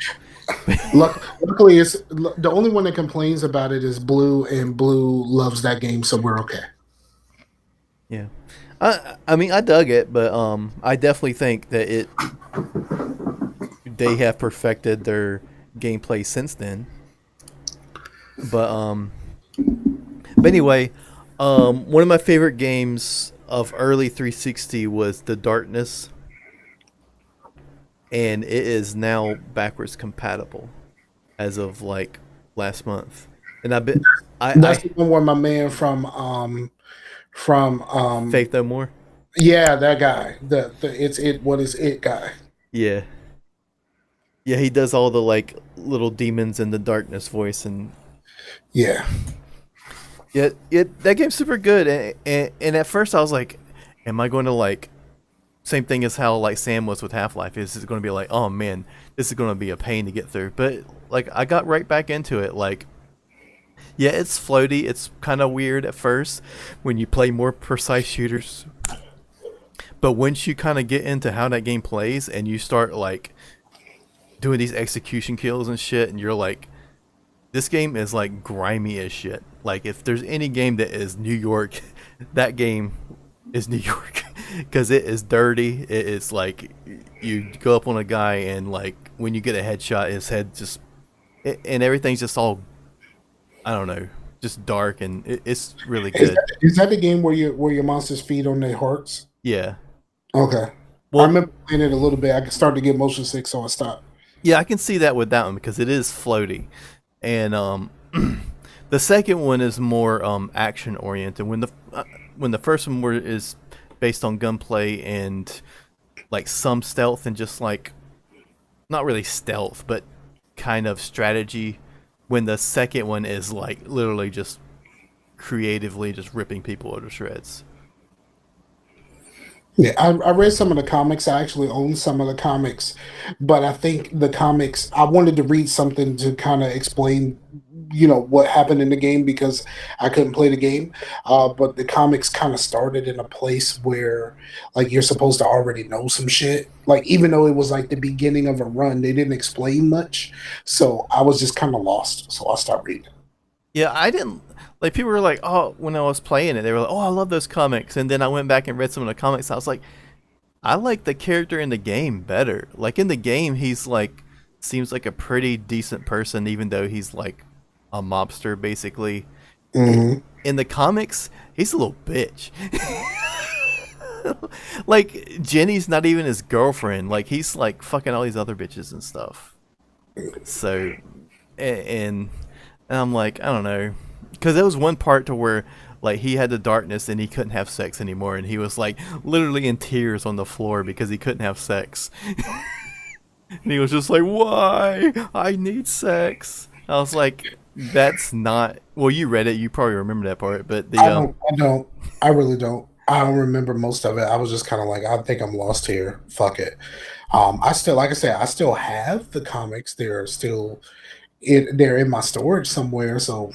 Luckily, it's the only one that complains about it is Blue, and Blue loves that game, so we're okay. Yeah. I mean I dug it, but I definitely think that they have perfected their gameplay since then. But anyway, one of my favorite games of early 360 was The Darkness, and it is now backwards compatible as of like last month. And That's the one where my man from Faith No More. Yeah, that guy. What is it guy? Yeah. Yeah, he does all the like little demons in the darkness voice, and Yeah. yeah, that game's super good. And at first I was like, am I going to like same thing as how like Sam was with Half-Life? Is it going to be like, oh man, this is going to be a pain to get through? But like I got right back into it. Like, yeah, it's floaty. It's kind of weird at first when you play more precise shooters. But once you kind of get into how that game plays and you start like doing these execution kills and shit, and you're like, this game is like grimy as shit. Like if there's any game that is New York, that game is New York because it is dirty. It is like you go up on a guy and like when you get a headshot, his head just and everything's just all, I don't know, just dark, and it's really good. Is that the game where your monsters feed on their hearts? Yeah. Okay. Well, I remember playing it a little bit. I started to get motion sick, so I stopped. yeah, I can see that with that one because it is floaty, and the The second one is more action oriented. When the first one is based on gunplay and like some stealth and just like not really stealth, but kind of strategy. When the second one is like literally just creatively just ripping people to shreds. Yeah, I read some of the comics. I actually own some of the comics, but I think the comics, I wanted to read something to kind of explain, what happened in the game because I couldn't play the game. But the comics kind of started in a place where, like, you're supposed to already know some shit. Like, even though it was like the beginning of a run, they didn't explain much. So I was just kind of lost. So I stopped reading. Yeah, I didn't. Like, people were like, oh, when I was playing it, they were like, oh, I love those comics. And then I went back and read some of the comics. I was like, I like the character in the game better. Like, in the game, he's like, seems like a pretty decent person, even though he's like a mobster, basically. Mm-hmm. In the comics, he's a little bitch. Like, Jenny's not even his girlfriend. Like, he's like fucking all these other bitches and stuff. So, and I'm like, I don't know. Because there was one part to where, like, he had the darkness and he couldn't have sex anymore, and he was like literally in tears on the floor because he couldn't have sex. And he was just like, "Why? I need sex." I was like, "That's not." Well, you read it, you probably remember that part, but the I don't. I really don't. I don't remember most of it. I was just kind of like, I think I'm lost here. Fuck it. I still, like I said, I still have the comics. They're still they're in my storage somewhere. So.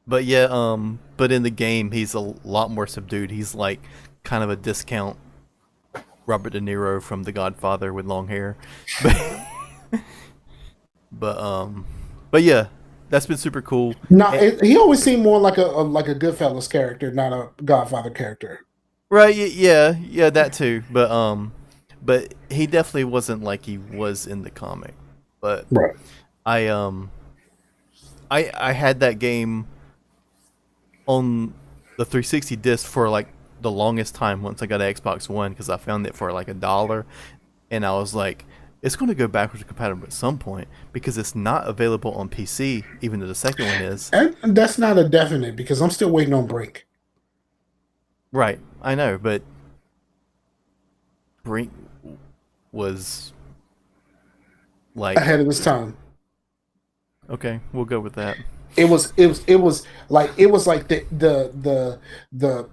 But yeah, but in the game he's a lot more subdued. He's like kind of a discount Robert De Niro from The Godfather with long hair. But yeah, that's been super cool. No, he always seemed more like a Goodfellas character, not a Godfather character. Right? Yeah, that too. But he definitely wasn't like he was in the comic. But right. I had that game on the 360 disc for like the longest time once I got an Xbox One because I found it for like $1, and I was like, it's going to go backwards compatible at some point because it's not available on PC, even though the second one is. And that's not a definite because I'm still waiting on Brink. Right, I know, but Brink was like ahead of his time. Okay, we'll go with that. It was like the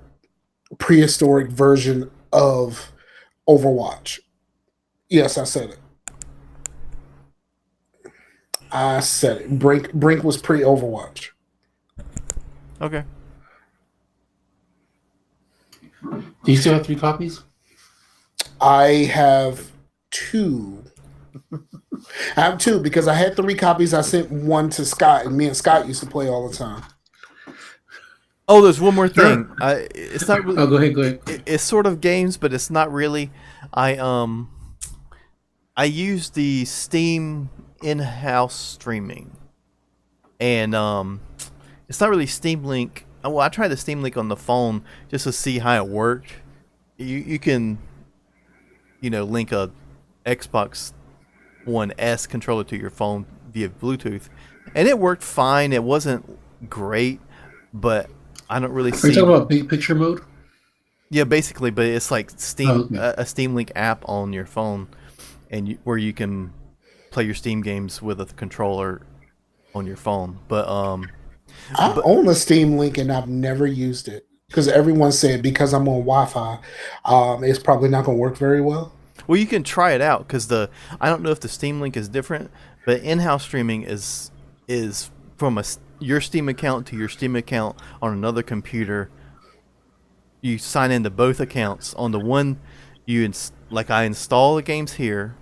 prehistoric version of Overwatch. Yes, I said it. Brink was pre-Overwatch. Okay. Do you still have 3 copies? I have 2. I have 2 because I had 3 copies. I sent 1 to Scott, and me and Scott used to play all the time. Oh, there's one more thing. It's not really. Oh, go ahead. It's sort of games, but it's not really. I use the Steam in-house streaming, and it's not really Steam Link. Well, I tried the Steam Link on the phone just to see how it worked. You can, link a Xbox One S controller to your phone via Bluetooth, and it worked fine. It wasn't great, but I don't really see. Are you talking about big picture mode? Yeah, basically, but it's like Steam, okay. a Steam Link app on your phone, and where you can play your Steam games with a controller on your phone. But I own a Steam Link and I've never used it because everyone said because I'm on Wi-Fi, it's probably not going to work very well. Well, you can try it out because I don't know if the Steam Link is different, but in-house streaming is from your Steam account to your Steam account on another computer. You sign into both accounts. On the one, I install the games here,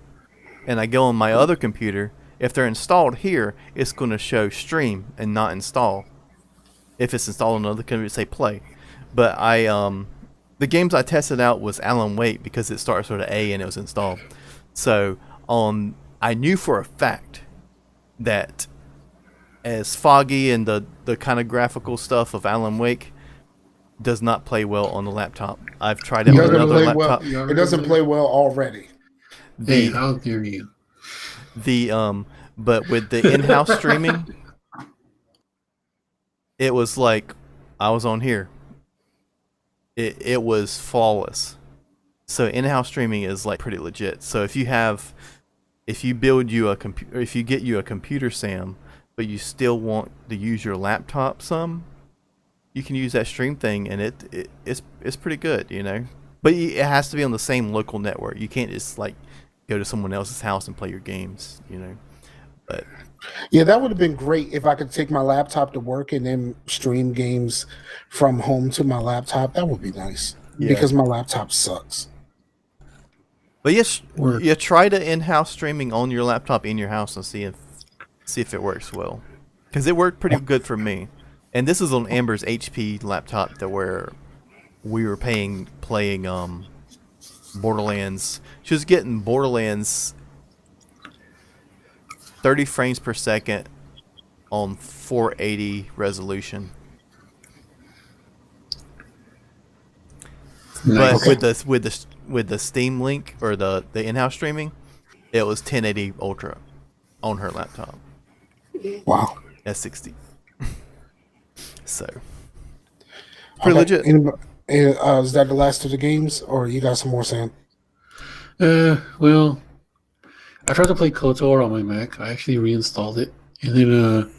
and I go on my other computer. If they're installed here, it's going to show stream and not install. If it's installed on another computer, say play. But the games I tested out was Alan Wake because it starts with an A and it was installed. So I knew for a fact that as foggy and the kind of graphical stuff of Alan Wake does not play well on the laptop. I've tried it on another laptop. It doesn't play well already. Hey, how dare you? But with the in-house streaming, it was like I was on here. It was flawless. So in-house streaming is like pretty legit. So if you build you a computer, if you get you a computer Sam, but you still want to use your laptop some, you can use that stream thing, and it's pretty good, you know. But it has to be on the same local network. You can't just like go to someone else's house and play your games, you know. But Yeah, that would have been great if I could take my laptop to work and then stream games from home to my laptop. That would be nice because my laptop sucks. But yes, you try to in-house streaming on your laptop in your house and see if it works well, because it worked pretty good for me. And this is on Amber's HP laptop that where we were playing Borderlands. She was getting Borderlands 30 frames per second on 480 resolution. Nice. But with the Steam Link or the in-house streaming, it was 1080 Ultra on her laptop. Wow. At 60. So pretty legit. Is that the last of the games, or you got some more, Sam? Well, I tried to play KOTOR on my Mac. I actually reinstalled it, and then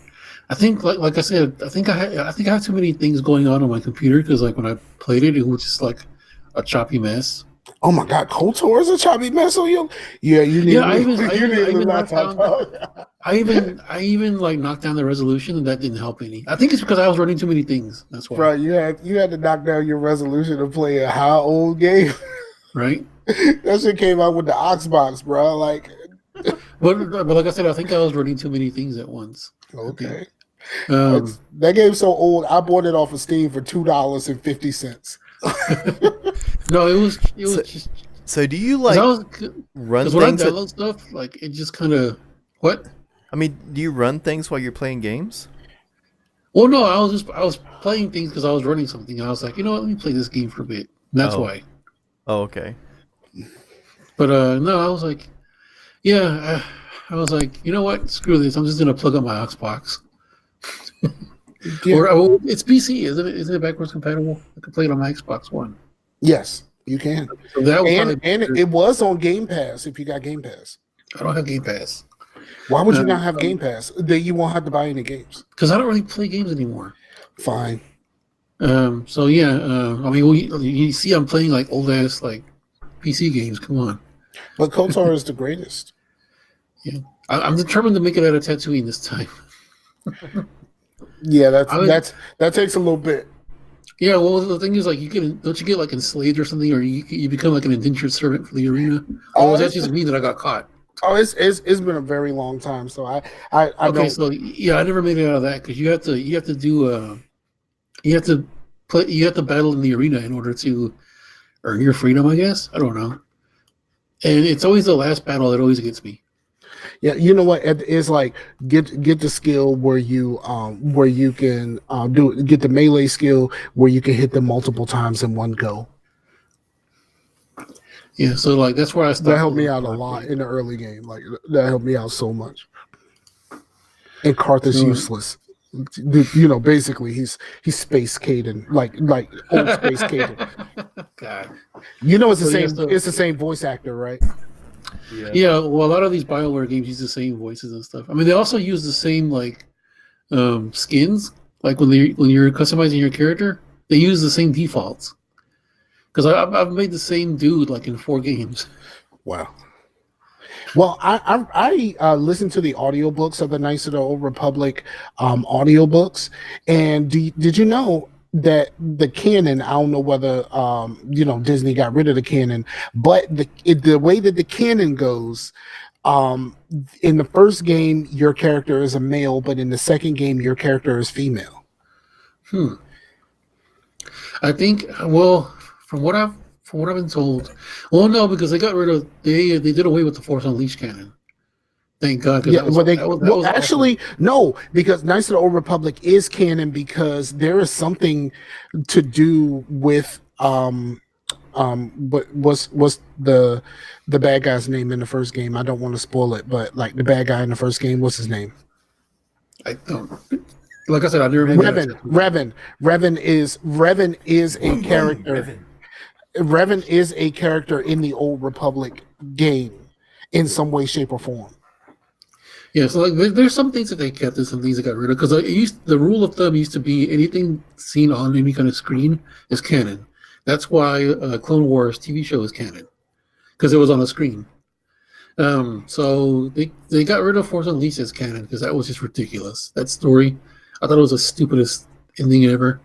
I think, like I said, I think I have too many things going on my computer, because like when I played it, it was just like a choppy mess. Oh my God, KOTOR is a choppy mess on you. Yeah, you need. Yeah, I you even need a knocked laptop. I even like knocked down the resolution, and that didn't help any. I think it's because I was running too many things. That's why. Bro, you had to knock down your resolution to play a high old game. Right. That shit came out with the Xbox, bro. Like, but like I said, I think I was running too many things at once. okay. That game's so old. I bought it off of Steam for $2.50. No, it was just. So do you like run things? When I things? download stuff, like it just kind of what? I mean, do you run things while you're playing games? Well, no, I was playing things because I was running something, and I was like, you know what, let me play this game for a bit. And that's why. Oh, okay. But no, I was like, yeah, I was like, you know what, screw this. I'm just gonna plug up my Xbox. Yeah. Or it's PC, isn't it? Isn't it backwards compatible? I can play it on my Xbox One. Yes, you can. So that was and it was on Game Pass if you got Game Pass. I don't have Game Pass. Why would you not have Game Pass? Then you won't have to buy any games. Because I don't really play games anymore. Fine. So yeah, I mean, you see, I'm playing like old ass like PC games. Come on. But KOTOR is the greatest. Yeah, I'm determined to make it out of Tatooine this time. Yeah, that takes a little bit. Yeah, well, the thing is, like, don't you get like enslaved or something, or you become like an indentured servant for the arena? Or was that just me that I got caught? Oh, it's been a very long time, so I okay, don't. so yeah, I never made it out of that, because you have to battle in the arena in order to earn your freedom, I guess. I don't know, and it's always the last battle that always gets me. Yeah, you know what? It's like get the skill where you can get the melee skill where you can hit them multiple times in one go. Yeah, so like that's where I stopped. That helped me out a lot in the early game. Like that helped me out so much. And Karth is useless. You know, basically he's Space Caden, like old Space Caden. God. You know, it's the same voice actor, right? Yeah, well, a lot of these BioWare games use the same voices and stuff. I mean, they also use the same like skins. Like when you're customizing your character, they use the same defaults. Because I've made the same dude like in 4 games. Wow. Well, I listened to the audiobooks of the Knights of the Old Republic audiobooks, and did you know that the canon, I don't know whether Disney got rid of the canon, but the way that the canon goes, in the first game your character is a male, but in the second game your character is female. I think, well, from what I've been told, well, no, because they did away with the Force Unleashed canon. Thank God. Yeah, actually, no, because Knights of the Old Republic is canon because there is something to do with but what's the bad guy's name in the first game? I don't want to spoil it, but like the bad guy in the first game, what's his name? I don't. Like I said, I never really got a chance. Revan is a character. Revan is a character in the Old Republic game in some way, shape, or form. Yeah, so like there's some things that they kept and some things they got rid of because the rule of thumb used to be anything seen on any kind of screen is canon. That's why Clone Wars TV show is canon because it was on a screen. So they got rid of Force Unleashed as canon because that was just ridiculous. That story, I thought it was the stupidest ending ever.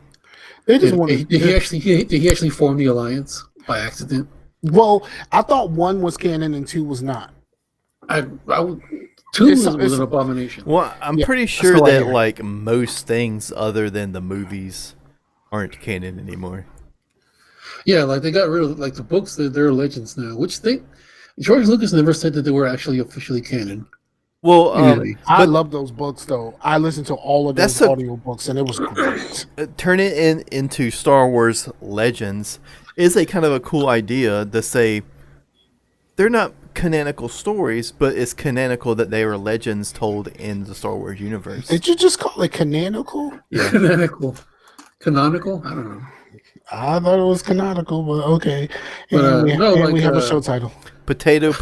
They just wanted. Did he actually form the alliance by accident? Well, I thought 1 was canon and 2 was not. Two was an abomination. Well, I'm pretty sure that like most things other than the movies aren't canon anymore. Yeah, like they got rid of like the books. They're legends now. George Lucas never said that they were actually officially canon. Well, I love those books though. I listened to all of those audio books and it was great. Turn it into Star Wars Legends is a kind of a cool idea to say they're not canonical stories, but it's canonical that they were legends told in the Star Wars universe. Did you just call it canonical? Yeah. Canonical? I don't know. I thought it was canonical, but okay. But, we have a show title. Potato,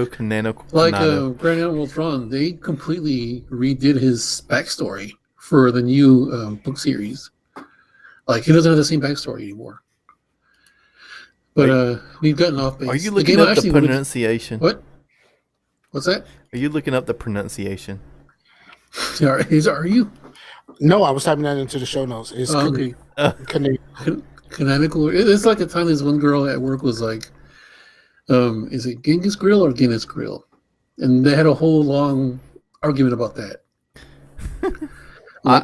canonical. Like Grand Admiral Thrawn, they completely redid his backstory for the new book series. Like he doesn't have the same backstory anymore. But we've gotten off base. Are you looking up the pronunciation? What? What's that? Are you looking up the pronunciation? Are you? No, I was typing that into the show notes. It's okay. Canonical. It's like the time this one girl at work was like, is it Genghis Grill or Guinness Grill? And they had a whole long argument about that.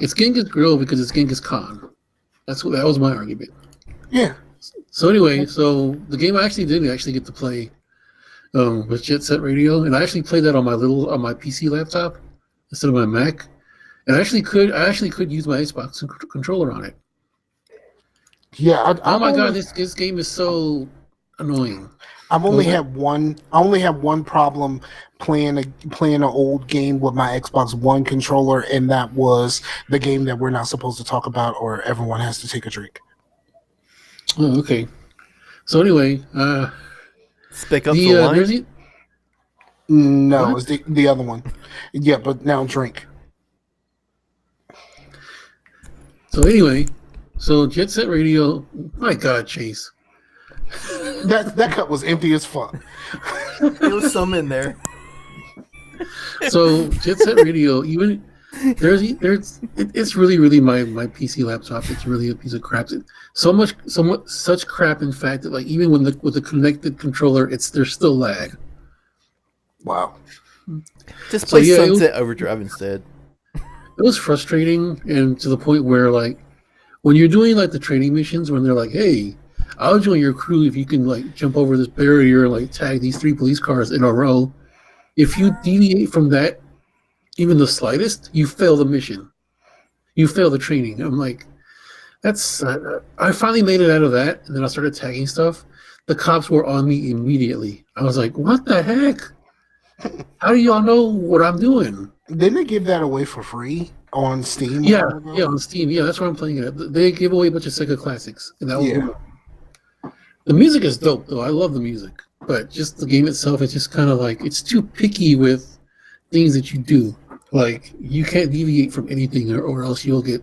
It's Genghis Grill because it's Genghis Khan. That was my argument. Yeah. So anyway, the game I actually did get to play with Jet Set Radio, and I actually played that on my PC laptop instead of my Mac, and I actually could use my Xbox controller on it. Yeah. God, this game is so annoying. I only have one problem playing an old game with my Xbox One controller, and that was the game that we're not supposed to talk about, or everyone has to take a drink. Oh, okay. So anyway, Speak up the line. No, it's the other one. Yeah, but now drink. So anyway, Jet Set Radio. My God, Chase. That cup was empty as fuck. There was some in there. So Jet Set Radio, even it's really my PC laptop. It's really a piece of crap. Such crap. In fact, that like even with the connected controller, there's still lag. Wow. Just play Sunset Overdrive instead. It was frustrating, and to the point where like when you're doing like the training missions, when they're like, "Hey, I'll join your crew if you can like jump over this barrier and like tag these 3 police cars in a row." If you deviate from that, even the slightest, you fail the mission. You fail the training. I'm like, that's. I finally made it out of that, and then I started tagging stuff. The cops were on me immediately. I was like, what the heck? How do y'all know what I'm doing? Didn't they give that away for free on Steam? Yeah, on Steam. Yeah, that's where I'm playing it. They give away a bunch of Sega classics, and that was the music is dope, though. I love the music, but just the game itself is just kind of like it's too picky with things that you do. Like you can't deviate from anything, or else you'll get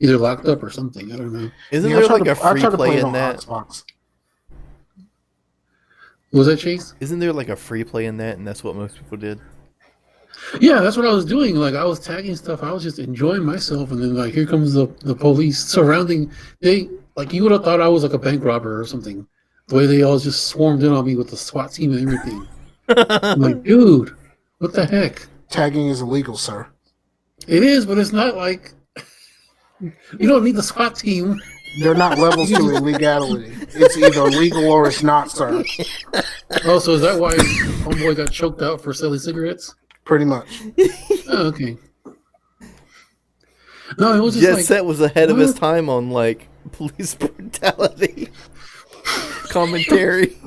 either locked up or something. I don't know. Isn't there like a free play in that? Xbox. Was that Chase? Isn't there like a free play in that, and that's what most people did? Yeah, that's what I was doing. Like I was tagging stuff. I was just enjoying myself, and then like here comes the police surrounding. Like you would have thought I was like a bank robber or something. The way they all just swarmed in on me with the SWAT team and everything. I'm like, dude, what the heck? Tagging is illegal, sir. It is, but it's not like you don't need the SWAT team. They're not levels to illegality. It's either legal or it's not, sir. Oh, so is that why homeboy got choked out for selling cigarettes? Pretty much. Oh, okay. No, it was just Jet Set was ahead of his time on like police brutality commentary.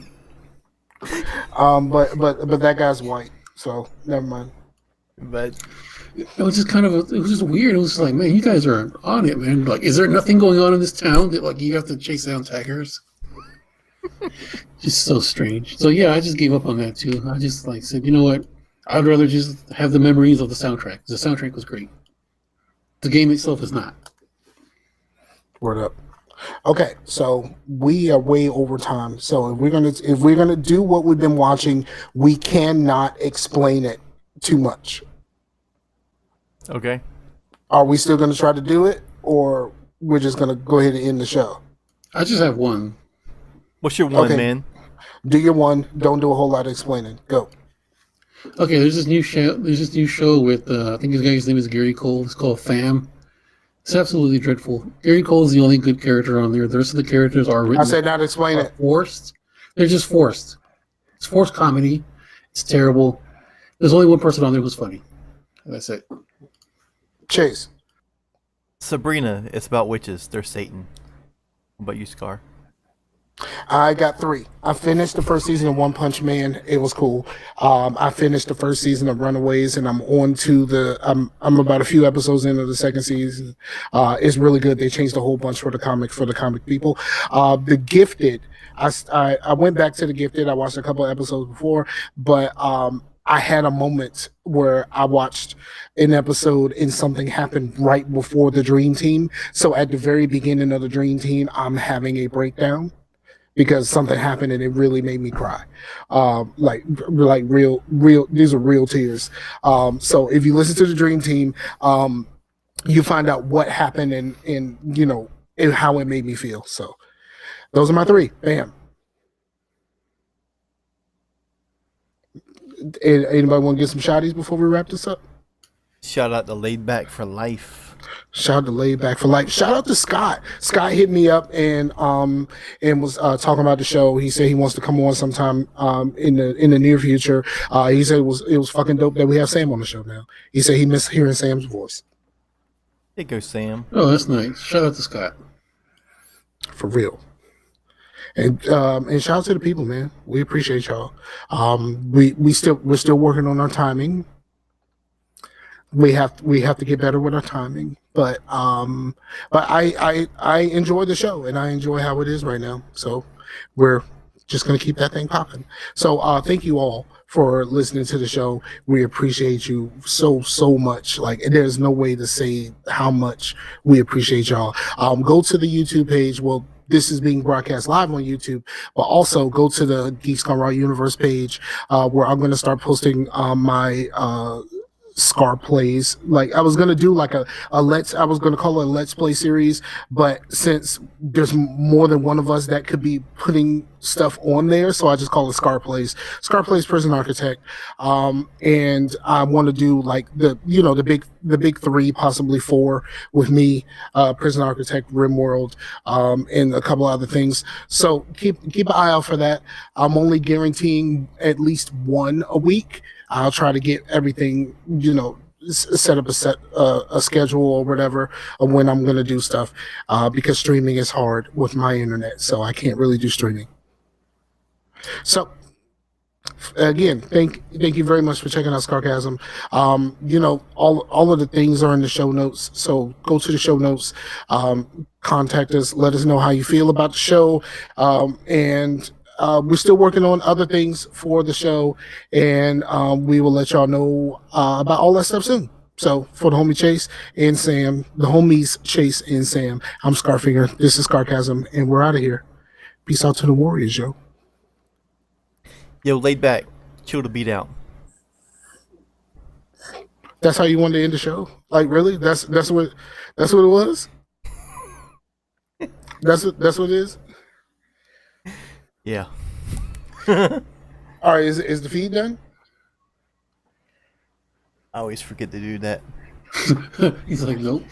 But that guy's white, so never mind. But it was just it was just weird. It was just like, man, you guys are on it, man. Like, is there nothing going on in this town that like you have to chase down taggers? Just so strange. So yeah, I just gave up on that too. I just like said, you know what? I'd rather just have the memories of the soundtrack. The soundtrack was great. The game itself is not. Word up. Okay, so we are way over time. So if we're gonna do what we've been watching, we cannot explain it too much. Okay. Are we still gonna try to do it, or we're just gonna go ahead and end the show? I just have one. What's your one, Okay. man? Do your one. Don't do a whole lot of explaining. Go. Okay, there's this new show. There's this new show with I think his guy's name is Gary Cole. It's called Fam. It's absolutely dreadful. Gary Cole is the only good character on there. The rest of the characters are written. I said not explain it. Forced. They're just forced. It's forced comedy. It's terrible. There's only one person on there who's funny. That's it. Chase. Sabrina. It's about witches. They're Satan. What about you, Scar? I got 3. I finished the first season of One Punch Man. It was cool. I finished the first season of Runaways, and I'm on to I'm about a few episodes into the second season. It's really good. They changed a whole bunch for the comic people. The Gifted. I went back to The Gifted. I watched a couple of episodes before, but I had a moment where I watched an episode and something happened right before the Dream Team. So at the very beginning of the Dream Team, I'm having a breakdown because something happened and it really made me cry. Like real, these are real tears. So if you listen to the Dream Team, you find out what happened and you know, and how it made me feel. So those are my 3. Bam. Anybody want to get some shotties before we wrap this up? Shout out to Laid Back for Life. Shout out to Laid Back for Life. Shout out to Scott. Scott hit me up and was talking about the show. He said he wants to come on sometime in the near future. He said it was fucking dope that we have Sam on the show now. He said he missed hearing Sam's voice. There goes Sam. Oh, that's nice. Shout out to Scott. For real. And shout out to the people, man. We appreciate y'all. We're still working on our timing. We have to get better with our timing, but I enjoy the show and I enjoy how it is right now. So we're just gonna keep that thing popping. So thank you all for listening to the show. We appreciate you so much. Like there's no way to say how much we appreciate y'all. Go to the YouTube page. Well, this is being broadcast live on YouTube, but also go to the Geeks Gone Raw Universe page where I'm going to start posting my Scar plays. Like I was gonna do like I was gonna call it a let's play series, but since there's more than one of us that could be putting stuff on there, so I just call it Scar Plays Prison Architect. And I want to do like the big 3, possibly 4 with me, Prison Architect, Rimworld, and a couple other things. So keep an eye out for that. I'm only guaranteeing at least 1 a week. I'll try to get everything, set up a schedule or whatever of when I'm going to do stuff, because streaming is hard with my internet, so I can't really do streaming. So again, thank you very much for checking out Scarcasm. All of the things are in the show notes, so go to the show notes, contact us, let us know how you feel about the show, and we're still working on other things for the show, and we will let y'all know about all that stuff soon. So for the homie Chase and Sam, the homies Chase and Sam, I'm Scarfinger. This is Scarcasm, and we're out of here. Peace out to the Warriors, yo. Yo, Laid Back. Chill the beat out. That's how you wanted to end the show? Like really? That's what it was? That's what it is? Yeah. All right, is the feed done? I always forget to do that. He's like, nope.